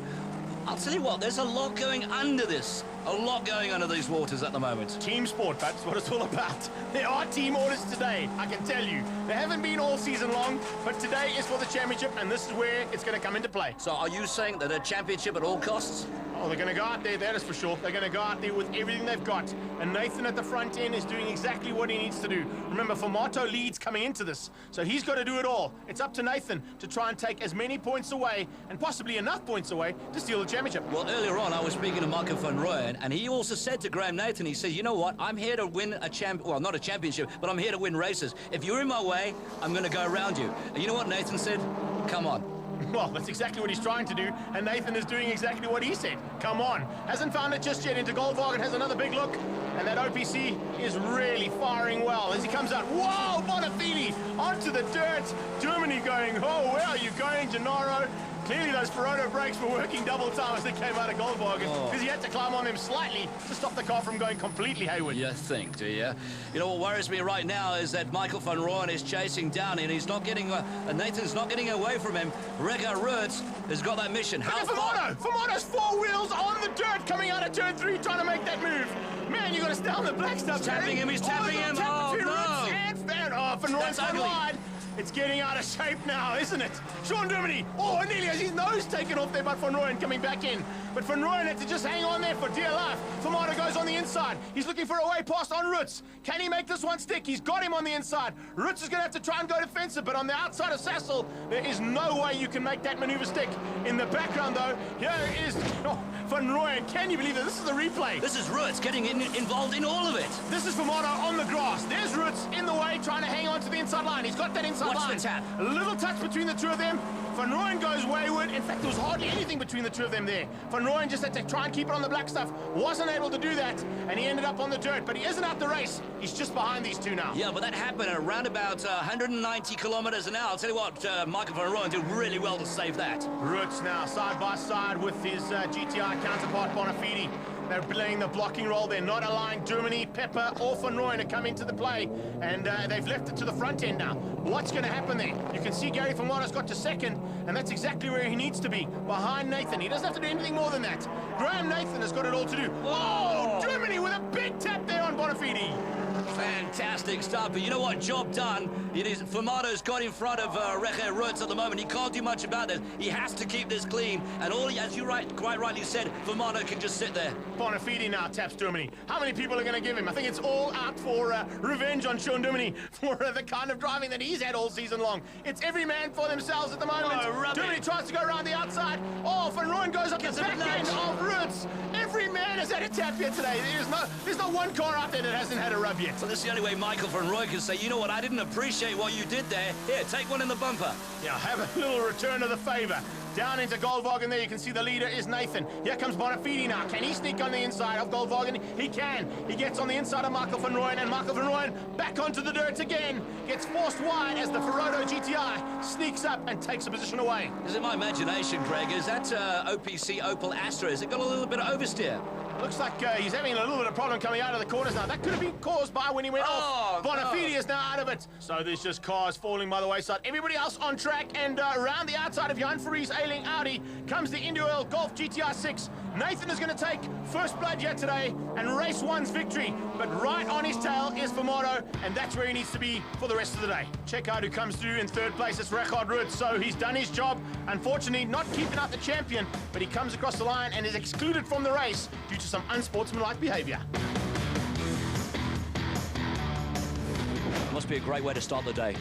I'll tell you what, there's a lot going under this. A lot going under these waters at the moment. Team sport, that's what it's all about. There are team orders today, I can tell you. They haven't been all season long, but today is for the championship, and this is where it's going to come into play. So are you saying that a championship at all costs? Oh, they're going to go out there, that is for sure. They're going to go out there with everything they've got. And Nathan at the front end is doing exactly what he needs to do. Remember, Formato leads coming into this, so he's got to do it all. It's up to Nathan to try and take as many points away, and possibly enough points away, to steal the championship. Well, earlier on, I was speaking to Michael Van Rooyen, and he also said to Graham Nathan, he said, you know what, I'm here to win well, not a championship, but I'm here to win races. If you're in my way, I'm going to go around you. And you know what Nathan said? Come on. Well, that's exactly what he's trying to do, and Nathan is doing exactly what he said. Come on. Hasn't found it just yet into Goldwagen, has another big look, and that OPC is really firing well as he comes out. Whoa, Bonafide onto the dirt. Germany going, oh, where are you going, Gennaro? Clearly those Ferrano brakes were working double time as they came out of Goldwagen, because he had to climb on them slightly to stop the car from going completely hayward. You think, do you? You know what worries me right now is that Michael Van Rooyen is chasing down, and he's not getting, Nathan's not getting away from him. Rega Ruertz has got that mission. How far? Formato's 4 wheels on the dirt coming out of turn 3 trying to make that move. Man, you got to stay on the black stuff. He's tapping him, he's tapping him. Oh, no. Van Rooyen's gone wide. It's getting out of shape now, isn't it? Sean Duminy, oh, nearly has his nose taken off there, but Van Rooyen coming back in. But Van Rooyen had to just hang on there for dear life. Formato goes on the inside. He's looking for a way past on Ruertz. Can he make this one stick? He's got him on the inside. Ruertz is going to have to try and go defensive, but on the outside of Sassel, there is no way you can make that maneuver stick. In the background, though, here is Van Rooyen. Can you believe that? This is the replay. This is Ruertz getting involved in all of it. This is Formato on the grass. There's Ruertz in the way, trying to hang on to the inside line. He's got that inside line. Watch the tap. A little touch between the two of them. Van Rooyen goes wayward. In fact, there was hardly anything between the two of them there. Van Rooyen just had to try and keep it on the black stuff. Wasn't able to do that, and he ended up on the dirt. But he isn't out the race. He's just behind these two now. Yeah, but that happened at around about 190 kilometers an hour. I'll tell you what, Michael Van Rooyen did really well to save that. Ruertz now side by side with his GTI counterpart Bonafide. They're playing the blocking role. They're not allowing Germany, Pepper, or Van Rooyen to come into the play. And they've left it to the front end now. What's going to happen there? You can see Gary Formato's got to second, and that's exactly where he needs to be, behind Nathan. He doesn't have to do anything more than that. Graham Nathan has got it all to do. Oh, Germany with a big tap there on Bonafide. Fantastic stuff, but you know what? Job done. It is Formato's got in front of Rega Ruertz at the moment. He can't do much about it. He has to keep this clean, and all he, as you quite rightly said, Formato can just sit there. Bonafide now taps Duminy. How many people are going to give him? I think it's all out for revenge on Sean Duminy for the kind of driving that he's had all season long. It's every man for themselves at the moment. Duminy tries to go around the outside. Oh, Van Rooyen goes up the back end of Ruertz. Every man has had a tap here today. There's not one car out there that hasn't had a rub yet. So this is the only way Michael Van Rooyen can say, you know what, I didn't appreciate what you did there. Here, take one in the bumper. Yeah, have a little return of the favour. Down into Goldwagen there, you can see the leader is Nathan. Here comes Bonafide now. Can he sneak on the inside of Goldwagen? He can. He gets on the inside of Michael Van Rooyen, and Michael Van Rooyen back onto the dirt again. Gets forced wide as the Ferrano GTI sneaks up and takes a position away. Is it my imagination, Greg? Is that OPC Opel Astra? Has it got a little bit of oversteer? Looks like he's having a little bit of problem coming out of the corners now. That could have been caused by when he went off. Bonafide is now out of it. So there's just cars falling by the wayside. Everybody else on track, and around the outside of Jan Fries trailing Audi comes the Indy Oil Golf GTI 6. Nathan is going to take first blood yet today and race one's victory. But right on his tail is Formato, and that's where he needs to be for the rest of the day. Check out who comes through in third place. It's Richard Ruud. So he's done his job. Unfortunately, not keeping out the champion, but he comes across the line and is excluded from the race due to some unsportsmanlike behavior. Must be a great way to start the day.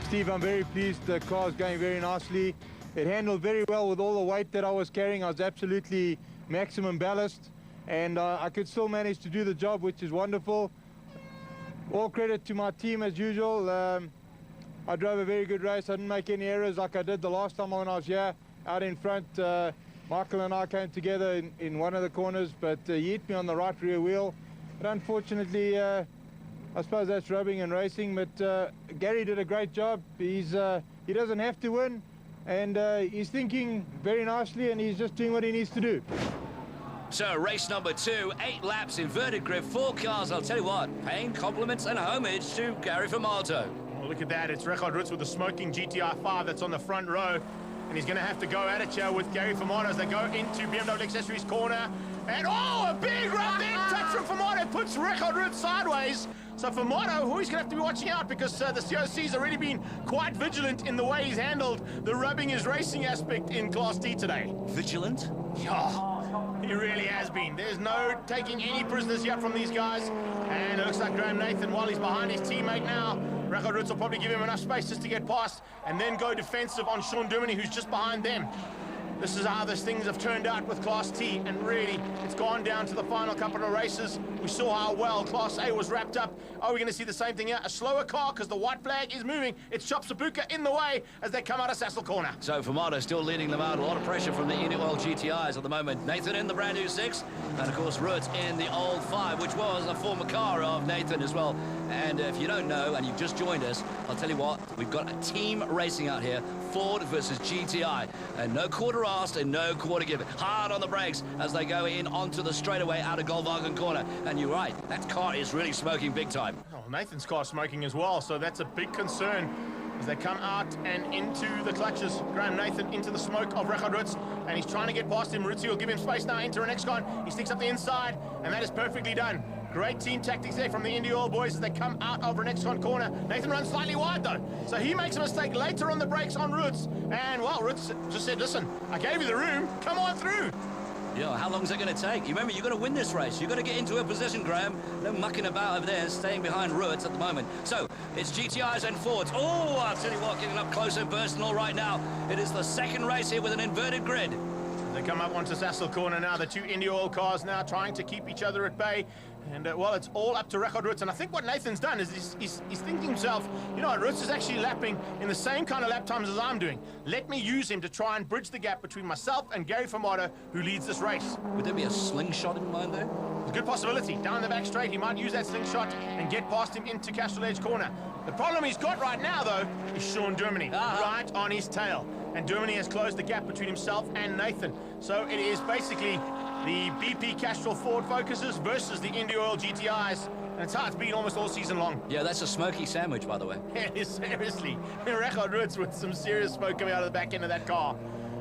Steve, I'm very pleased. The car's going very nicely. It handled very well with all the weight that I was carrying. I was absolutely maximum ballast, and I could still manage to do the job, which is wonderful. All credit to my team as usual. I drove a very good race. I didn't make any errors like I did the last time when I was here out in front. Michael and I came together in one of the corners, but he hit me on the right rear wheel. But unfortunately, I suppose that's rubbing and racing, but Gary did a great job. He doesn't have to win, and he's thinking very nicely, and he's just doing what he needs to do. So race number 2, 8 laps, inverted grid, 4 cars. I'll tell you what, paying compliments and homage to Gary Formato. Oh, look at that. It's Richard Ruud with the smoking GTI 5 that's on the front row. And he's going to have to go at it here with Gary Formato as they go into BMW Accessories corner. And oh, a big right-hand touch from Formato puts Richard Ruud sideways. So Formato, who he's going to have to be watching out, because the COC's already been quite vigilant in the way he's handled the rubbing his racing aspect in Class T today. Vigilant? Oh, he really has been. There's no taking any prisoners yet from these guys. And it looks like Graham Nathan, while he's behind his teammate now, Richard Ruud will probably give him enough space just to get past and then go defensive on Sean Dermody, who's just behind them. This is how these things have turned out with Class T, and really, it's gone down to the final couple of races. We saw how well Class A was wrapped up. Are we going to see the same thing here? A slower car, because the white flag is moving. It's Chop Sapuka in the way as they come out of Sassel Corner. So Formato still leading them out. A lot of pressure from the Indy Oil GTIs at the moment. Nathan in the brand new 6, and of course Ruud in the old 5, which was a former car of Nathan as well. And if you don't know, and you've just joined us, I'll tell you what, we've got a team racing out here, Ford versus GTI, and no quarter asked and no quarter given. Hard on the brakes as they go in onto the straightaway out of Goldwagen corner. And you're right, that car is really smoking big time. Oh, Nathan's car smoking as well, so that's a big concern as they come out and into the clutches. Graham Nathan into the smoke of Richard Ruud, and he's trying to get past him. Ruud will give him space now into Renexcon. He sticks up the inside, and that is perfectly done. Great team tactics there from the Indy Oil boys as they come out of Renexcon corner. Nathan runs slightly wide though, so he makes a mistake later on the brakes on Ruud. And well, Ruud just said, listen, I gave you the room, come on through. Yeah, how long is it going to take? You remember, you've got to win this race. You've got to get into a position, Graham. No mucking about over there, staying behind Ruud at the moment. So, it's GTIs and Fords. Oh, I'll tell you what, getting up close and personal right now. It is the second race here with an inverted grid. They come up onto Sassel Corner now, the two Indy Oil cars now trying to keep each other at bay. And, well, it's all up to Richard Ruud. And I think what Nathan's done is he's thinking to himself, you know what, Ruud is actually lapping in the same kind of lap times as I'm doing. Let me use him to try and bridge the gap between myself and Gary Formato, who leads this race. Would there be a slingshot in mind there? It's a good possibility. Down the back straight, he might use that slingshot and get past him into Castro Edge Corner. The problem he's got right now, though, is Sean Dermody, right on his tail. And Dermody has closed the gap between himself and Nathan. So it is basically the BP Castrol Ford Focuses versus the Indy Oil GTIs. And it's how it's been almost all season long. Yeah, that's a smoky sandwich, by the way. Yeah, seriously. Richard Ruud with some serious smoke coming out of the back end of that car.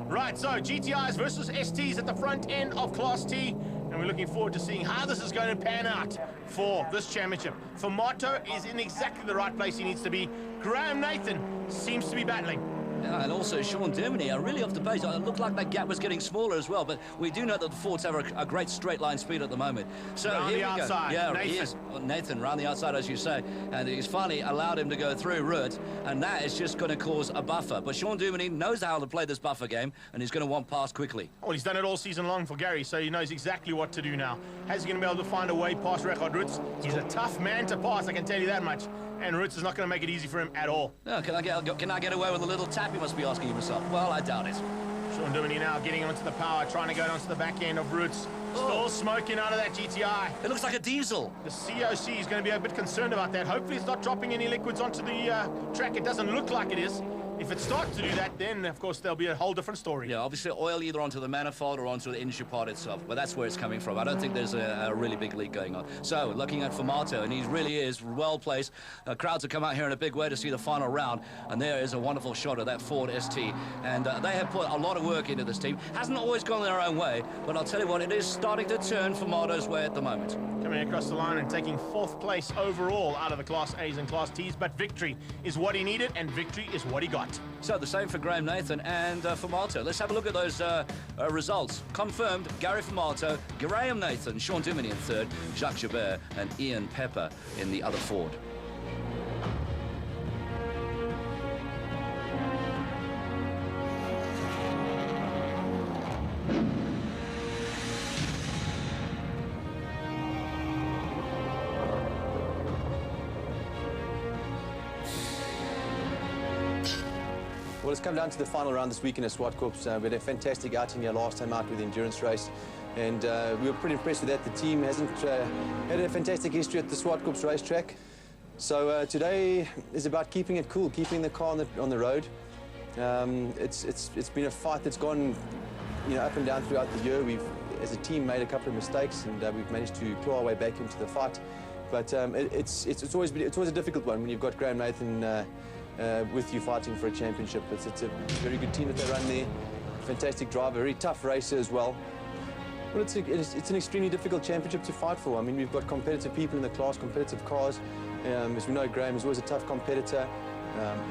Right, so GTIs versus STs at the front end of Class T. And we're looking forward to seeing how this is going to pan out for this championship. Formato is in exactly the right place he needs to be. Graham Nathan seems to be battling. Yeah, and also Sean Dermody are really off the pace. It looked like that gap was getting smaller as well, but we do know that the Fords have a great straight line speed at the moment. So round here the we outside, go. Yeah, Nathan. he is. Nathan round the outside, as you say, and he's finally allowed him to go through Ruud, and that is just going to cause a buffer. But Sean Dermody knows how to play this buffer game, and he's going to want past quickly. Well, he's done it all season long for Gary, so he knows exactly what to do now. How's he going to be able to find a way past Richard Ruud? He's a tough man to pass, I can tell you that much. And Ruud is not going to make it easy for him at all. No, can I get away with a little tap, you must be asking yourself. Well, I doubt it. Sean Dermody now getting onto the power, trying to go onto the back end of Ruud. Still smoking out of that GTI. It looks like a diesel. The COC is going to be a bit concerned about that. Hopefully it's not dropping any liquids onto the track. It doesn't look like it is. If it starts to do that, then, of course, there'll be a whole different story. Yeah, obviously oil either onto the manifold or onto the engine part itself, but that's where it's coming from. I don't think there's a really big leak going on. So, looking at Formato, and he really is well-placed. Crowds have come out here in a big way to see the final round, and there is a wonderful shot of that Ford ST. And they have put a lot of work into this team. Hasn't always gone their own way, but I'll tell you what, it is starting to turn Formato's way at the moment. Coming across the line and taking 4th place overall out of the Class A's and Class T's, but victory is what he needed, and victory is what he got. So the same for Graham Nathan and Formato. Let's have a look at those results. Confirmed, Gary Formato, Graham Nathan, Sean Diminy in 3rd, Jacques Joubert and Ian Pepper in the other Ford. Well, it's come down to the final round this weekend at Zwartkops. We had a fantastic outing here last time out with the endurance race, and we were pretty impressed with that. The team hasn't had a fantastic history at the Zwartkops racetrack. So today is about keeping it cool, keeping the car on the road. It's been a fight that's gone, up and down throughout the year. We've, as a team, made a couple of mistakes, and we've managed to claw our way back into the fight. But it's always a difficult one when you've got Graham Nathan with you fighting for a championship. It's a very good team that they run there. Fantastic driver, very tough racer as well. Well, it's an extremely difficult championship to fight for. I mean, we've got competitive people in the class, competitive cars. As we know, Graham is always a tough competitor.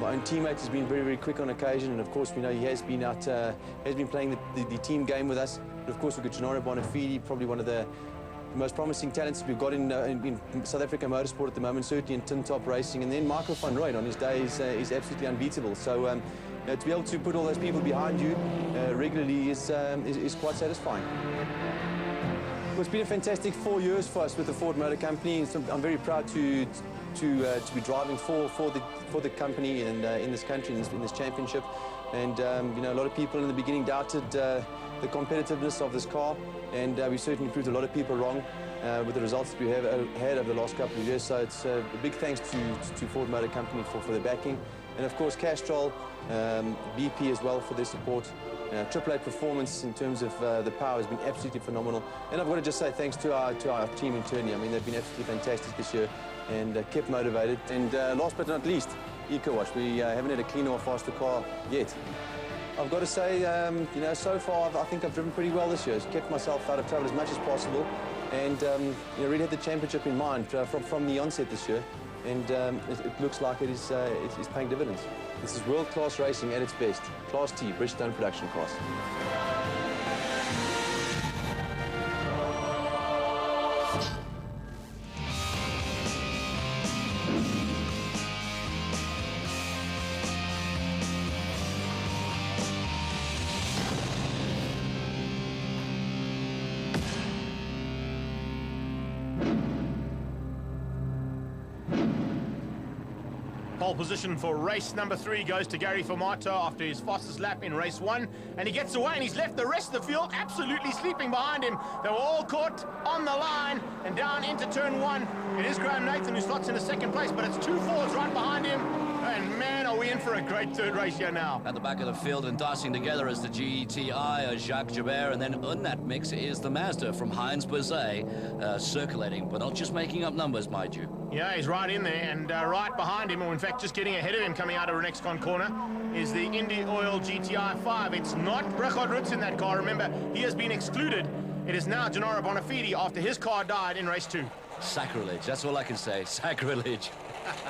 My own teammate has been very, very quick on occasion, and of course we know he has been out, has been playing the team game with us. But of course we've got Gennaro Bonafide, probably one of the most promising talents we've got in South Africa motorsport at the moment, certainly in tin top racing. And then Michael van Rooyen on his day is absolutely unbeatable. So to be able to put all those people behind you regularly is quite satisfying. Well, it's been a fantastic 4 years for us with the Ford Motor Company. So I'm very proud to be driving for the company and in this country, in this championship. And a lot of people in the beginning doubted the competitiveness of this car, and we certainly proved a lot of people wrong with the results that we have had over the last couple of years. So it's a big thanks to Ford Motor Company for the backing, and of course Castrol, BP as well for their support. Triple A Performance in terms of the power has been absolutely phenomenal, and I've got to just say thanks to our team internally. I mean, they've been absolutely fantastic this year and kept motivated. And last but not least, EcoWash. We haven't had a cleaner or faster car yet. I've got to say, so far I think I've driven pretty well this year. I've kept myself out of trouble as much as possible, and really had the championship in mind from the onset this year. And it looks like it is paying dividends. This is world-class racing at its best. Class T, Bridgestone production cars. Pole position for race number 3 goes to Gary Formato after his fastest lap in race 1, and he gets away and he's left the rest of the field absolutely sleeping behind him. They were all caught on the line and down into turn 1. It is Graham Nathan who slots into 2nd place, but it's 2 Fords right behind him. And man, are we in for a great third race here now. At the back of the field and dicing together is the GTI, Jacques Joubert, and then in that mix is the Mazda from Heinz Bazet, circulating, but not just making up numbers, mind you. Yeah, he's right in there, and right behind him, or in fact just getting ahead of him coming out of the next corner, is the Indy Oil GTI 5. It's not Richard Rutz in that car. Remember, he has been excluded. It is now Gennaro Bonafide after his car died in race 2. Sacrilege, that's all I can say, sacrilege.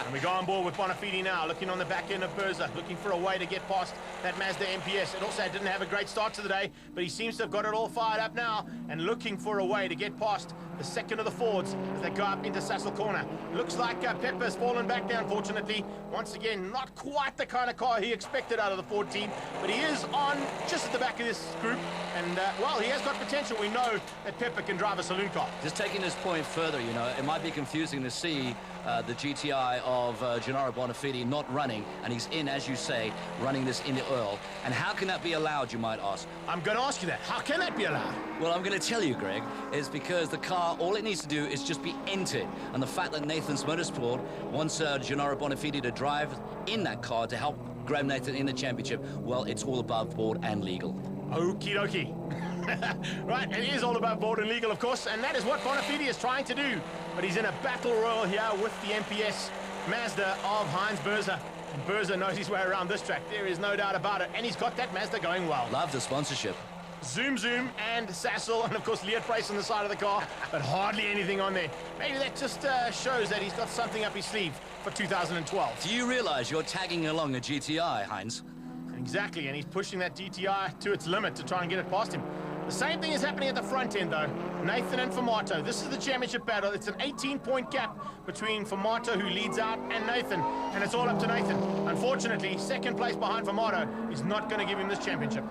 And we go on board with Bonafide now, looking on the back end of Berza, looking for a way to get past that Mazda MPS. It also didn't have a great start to the day, but he seems to have got it all fired up now and looking for a way to get past the second of the Fords as they go up into Sassel Corner. Looks like Pepper's fallen back there, unfortunately. Once again, not quite the kind of car he expected out of the Ford team, but he is on just at the back of this group. And, well, he has got potential. We know that Pepper can drive a saloon car. Just taking this point further, it might be confusing to see the GTI of Gennaro Bonafide not running, and he's in, as you say, running this Indy Oil. And how can that be allowed, you might ask? I'm going to ask you that. How can that be allowed? Well, I'm going to tell you, Greg, is because the car, all it needs to do is just be entered. And the fact that Nathan's Motorsport wants Gennaro Bonafide to drive in that car to help Graham Nathan in the championship, well, it's all above board and legal. Okie dokie. Right, it is all about board and legal, of course, and that is what Bonafide is trying to do. But he's in a battle royal here with the MPS Mazda of Heinz Berzer. And Berzer knows his way around this track. There is no doubt about it. And he's got that Mazda going well. Love the sponsorship. Zoom Zoom and Sassel, and of course Leah Price on the side of the car, but hardly anything on there. Maybe that just shows that he's got something up his sleeve for 2012. Do you realize you're tagging along a GTI, Heinz? Exactly, and he's pushing that GTI to its limit to try and get it past him. The same thing is happening at the front end, though. Nathan and Famato. This is the championship battle. It's an 18-point gap between Famato, who leads out, and Nathan, and it's all up to Nathan. Unfortunately, second place behind Famato is not going to give him this championship.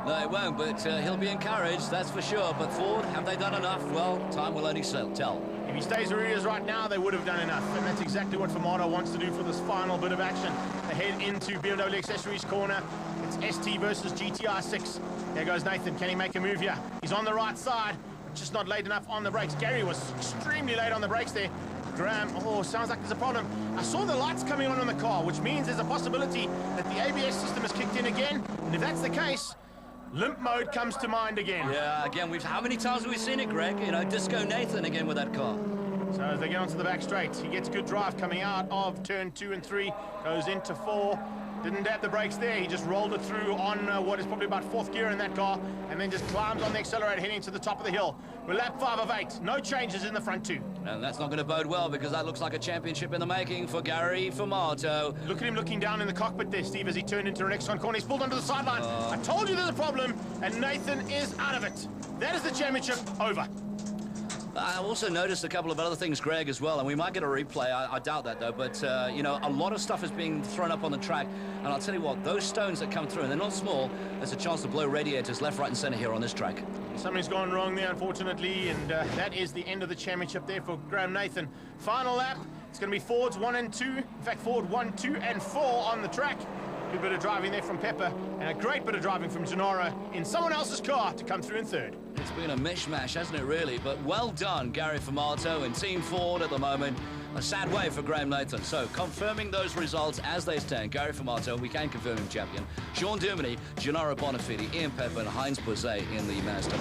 No, it won't, but he'll be encouraged, that's for sure. But Ford, have they done enough? Well, time will only tell. If he stays where he is right now, they would have done enough. And that's exactly what Famato wants to do for this final bit of action. They head into BMW Accessories corner. It's ST versus GTR 6. There goes Nathan. Can he make a move here? He's on the right side, but just not late enough on the brakes. Gary was extremely late on the brakes there. Graham, oh, sounds like there's a problem. I saw the lights coming on the car, which means there's a possibility that the ABS system is kicked in again. And if that's the case, limp mode comes to mind again. Yeah, again, how many times have we seen it, Greg? You know, Disco Nathan again with that car. So as they get onto the back straight, he gets good drive coming out of turn 2 and 3, goes into 4. Didn't dab the brakes there, he just rolled it through on what is probably about 4th gear in that car, and then just climbs on the accelerator heading to the top of the hill. We're lap 5 of 8, no changes in the front 2. And that's not going to bode well, because that looks like a championship in the making for Gary Famato. Look at him looking down in the cockpit there, Steve, as he turned into an Exxon corner. He's pulled onto the sidelines. I told you there's a problem, and Nathan is out of it. That is the championship over. I also noticed a couple of other things, Greg, as well, and we might get a replay. I doubt that, though. But, you know, a lot of stuff is being thrown up on the track. And I'll tell you what, those stones that come through, and they're not small, there's a chance to blow radiators left, right, and center here on this track. Something's gone wrong there, unfortunately, and that is the end of the championship there for Graham Nathan. Final lap, it's going to be Fords 1 and 2. In fact, Ford 1, 2, and 4 on the track. Good bit of driving there from Pepper, and a great bit of driving from Gennaro in someone else's car to come through in 3rd. It's been a mishmash, hasn't it, really? But well done, Gary Famato and Team Ford at the moment. A sad way for Graham Nathan. So, confirming those results as they stand. Gary Famato, we can confirm him champion. Sean Dermody, Gennaro Bonafide, Ian Pepper, and Heinz Berzer in the Mazda.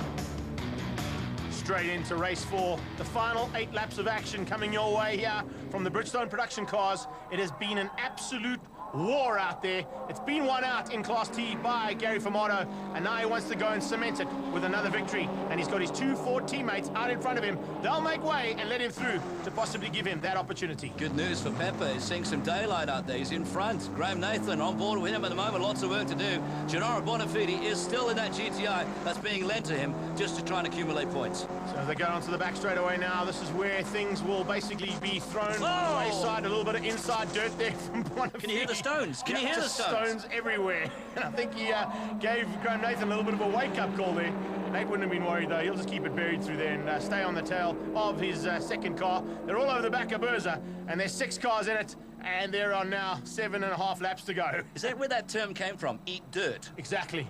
Straight into race 4. The final 8 laps of action coming your way here from the Bridgestone production cars. It has been an absolute war out there. It's been won out in Class T by Gary Famato, and now he wants to go and cement it with another victory. And he's got his 2 Ford teammates out in front of him. They'll make way and let him through to possibly give him that opportunity. Good news for Pepper. He's seeing some daylight out there. He's in front. Graham Nathan on board with him at the moment. Lots of work to do. Gennaro Bonafide is still in that GTI that's being lent to him just to try and accumulate points. So they go onto the back straightaway now. This is where things will basically be thrown to the wayside. A little bit of inside dirt there from Bonafide. Can you hear the stones? Can you hear the stones? Stones everywhere. And I think he gave Graham Nathan a little bit of a wake-up call there. Nate wouldn't have been worried, though. He'll just keep it buried through there and stay on the tail of his second car. They're all over the back of Berzer, and there's 6 cars in it, and there are now 7.5 laps to go. Is that where that term came from? Eat dirt? Exactly.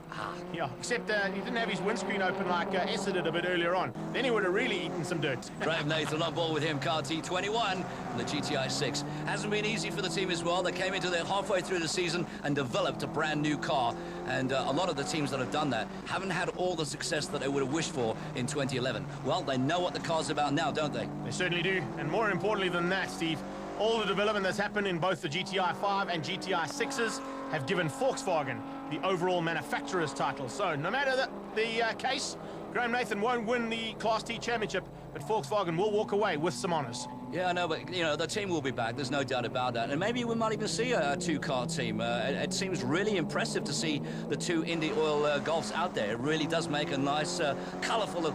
Yeah, except he didn't have his windscreen open like Essa did a bit earlier on. Then he would have really eaten some dirt. Graham Nathan on board with him, car T21, and the GTI 6. Hasn't been easy for the team as well. They came into there halfway through the season and developed a brand new car. And a lot of the teams that have done that haven't had all the success that they would have wished for in 2011. Well, they know what the car's about now, don't they? They certainly do. And more importantly than that, Steve, all the development that's happened in both the GTI 5 and GTI 6s have given Volkswagen the overall manufacturer's title. So no matter the case, Graham Nathan won't win the Class T championship, but Volkswagen will walk away with some honours. Yeah, I know, but, you know, the team will be back. There's no doubt about that. And maybe we might even see a 2-car team. It seems really impressive to see the 2 Indy Oil Golfs out there. It really does make a nice, colourful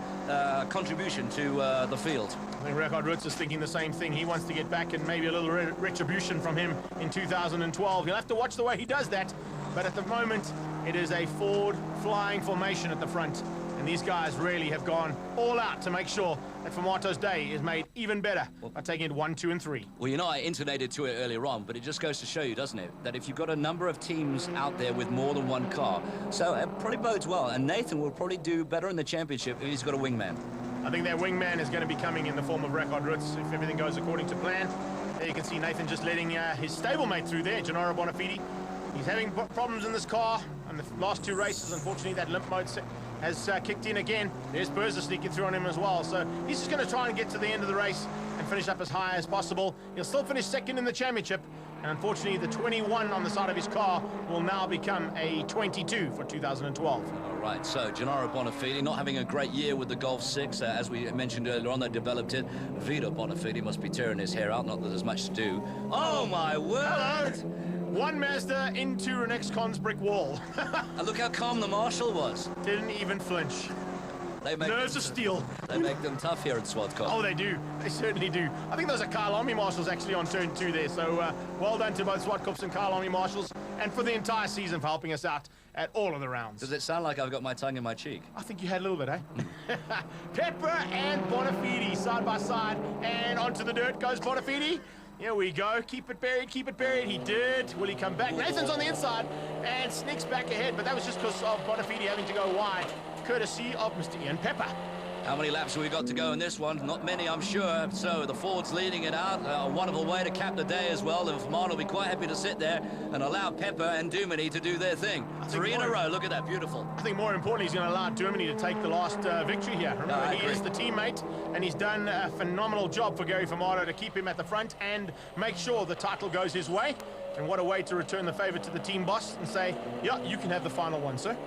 contribution to the field. I think Ricard Roots is thinking the same thing. He wants to get back and maybe a little retribution from him in 2012. You'll have to watch the way he does that. But at the moment, it is a Ford flying formation at the front. And these guys really have gone all out to make sure that Famato's day is made even better by taking it 1, 2, and 3. Well, you know, I intonated to it earlier on, but it just goes to show you, doesn't it, that if you've got a number of teams out there with more than one car, so it probably bodes well. And Nathan will probably do better in the championship if he's got a wingman. I think that wingman is going to be coming in the form of Ricard Roots if everything goes according to plan. There you can see Nathan just letting his stablemate through there, Gennaro Bonafide. He's having problems in this car. And the last 2 races, unfortunately, that limp mode has kicked in again. There's Berza sneaking through on him as well. So he's just going to try and get to the end of the race and finish up as high as possible. He'll still finish second in the championship. And unfortunately, the 21 on the side of his car will now become a 22 for 2012. All right, so Gennaro Bonafide not having a great year with the Golf 6. As we mentioned earlier on, they developed it. Vito Bonafide must be tearing his hair out, not that there's much to do. Oh, my word! Hello. One Mazda into Renex Con's brick wall. And look how calm the marshal was. Didn't even flinch. They make Nerves of steel. They make them tough here at Zwartkops. Oh, they do. They certainly do. I think those are Kyle Army Marshals actually on turn 2 there. So well done to both Zwartkops and Kyle Army Marshals, and for the entire season for helping us out at all of the rounds. Does it sound like I've got my tongue in my cheek? I think you had a little bit, eh? Pepper and Bonafide side by side, and onto the dirt goes Bonafide. Here we go. Keep it buried, keep it buried. He did. Will he come back? Nathan's on the inside and sneaks back ahead, but that was just because of Bonafide having to go wide, courtesy of Mr. Ian Pepper. How many laps have we got to go in this one? Not many, I'm sure. So the Ford's leading it out. A wonderful way to cap the day as well. And Vermont will be quite happy to sit there and allow Pepper and Duminy to do their thing. 3 in a row. Look at that. Beautiful. I think more importantly, he's going to allow Duminy to take the last victory here. Remember, he is the teammate, and he's done a phenomenal job for Gary Fumato to keep him at the front and make sure the title goes his way. And what a way to return the favour to the team boss and say, yeah, you can have the final one, sir.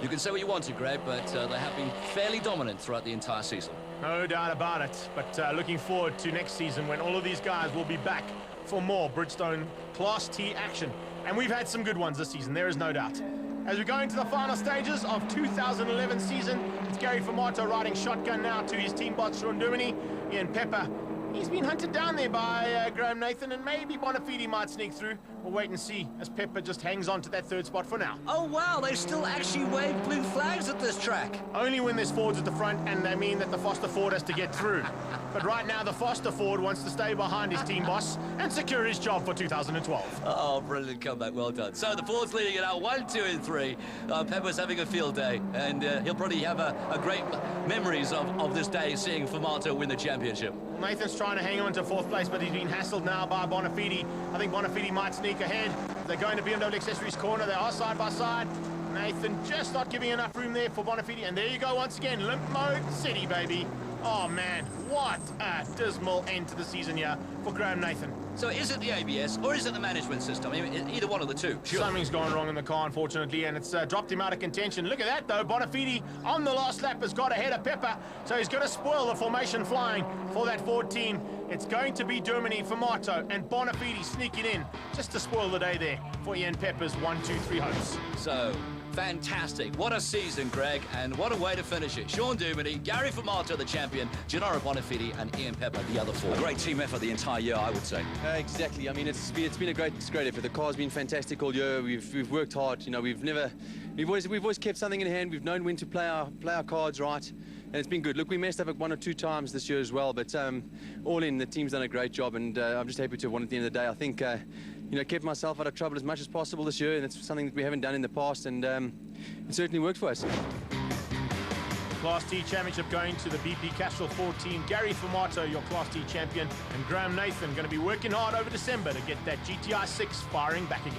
You can say what you want to, Greg, but they have been fairly dominant throughout the entire season. No doubt about it. But looking forward to next season when all of these guys will be back for more Bridgestone Class T action. And we've had some good ones this season, there is no doubt. As we go into the final stages of 2011 season, it's Gary Fumato riding shotgun now to his team boss, Sean Duminy. Ian Pepper, he's been hunted down there by Graham Nathan, and maybe Bonafide might sneak through. We'll wait and see as Pepper just hangs on to that 3rd spot for now. Oh, wow, they still actually wave blue flags at this track. Only when there's Fords at the front, and they mean that the Foster Ford has to get through. But right now, the Foster Ford wants to stay behind his team boss and secure his job for 2012. Oh, brilliant comeback, well done. So the Ford's leading it out, 1, 2, and 3. Pepper's having a field day, and he'll probably have a great memories of this day, seeing Fumato win the championship. Nathan's trying to hang on to 4th place, but he's been hassled now by Bonafide. I think Bonafide might sneak ahead. They're going to BMW Accessories corner. They are side by side. Nathan just not giving enough room there for Bonafide. And there you go once again, limp mode city, baby. Oh, man, what a dismal end to the season here for Graham Nathan. So is it the ABS or is it the management system? I mean, either one of the two. Sure. Something's gone wrong in the car, unfortunately, and it's dropped him out of contention. Look at that, though. Bonafide on the last lap has got ahead of Pepper, so he's going to spoil the formation flying for that Ford team. It's going to be Duminy, Fumato, and Bonafide sneaking in just to spoil the day there for Ian Pepper's 1, 2, 3 hopes. So, fantastic. What a season, Greg, and what a way to finish it. Sean Duminy, Gary Fumato, the champion, Gennaro Bonafide, and Ian Pepper, the other 4. A great team effort the entire year, I would say. Exactly. I mean, it's been a great effort. The car's been fantastic all year. We've worked hard. You know, we've always kept something in hand. We've known when to play our cards right, and it's been good. Look, we messed up 1 or 2 times this year as well, but all in, the team's done a great job, and I'm just happy to have won at the end of the day. I think you know, kept myself out of trouble as much as possible this year, and it's something that we haven't done in the past, and it certainly worked for us. Class T Championship going to the BP Castrol Ford team. Gary Fumato, your Class T champion, and Graham Nathan going to be working hard over December to get that GTI 6 firing back again.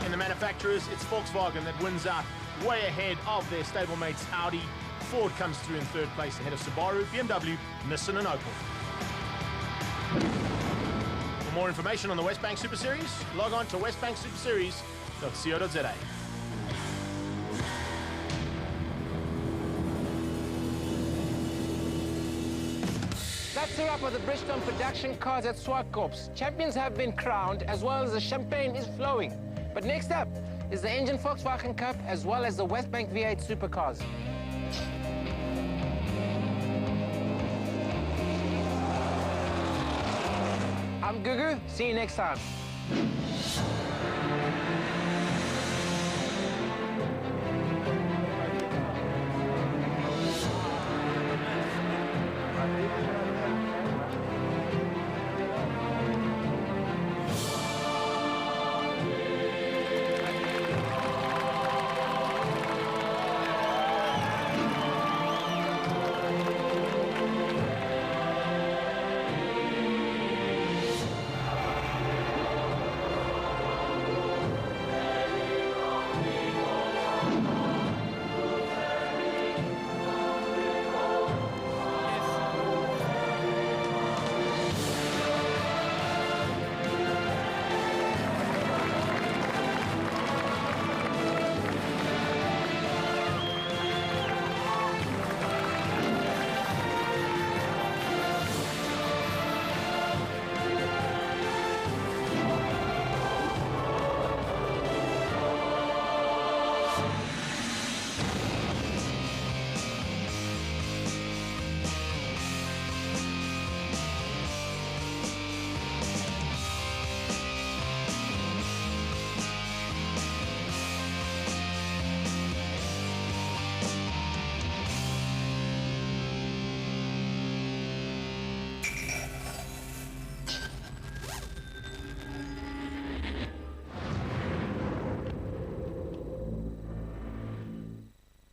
In the manufacturers, it's Volkswagen that wins out way ahead of their stablemates Audi. Ford comes through in 3rd place ahead of Subaru, BMW, Nissan and Opel. For more information on the Westbank Super Series, log on to westbanksuperseries.co.za. That's a wrap of the Bridgestone production cars at Zwartkops. Champions have been crowned, as well as the champagne is flowing. But next up is the Engine Volkswagen Cup, as well as the Westbank V8 Supercars. I'm Gugu. See you next time.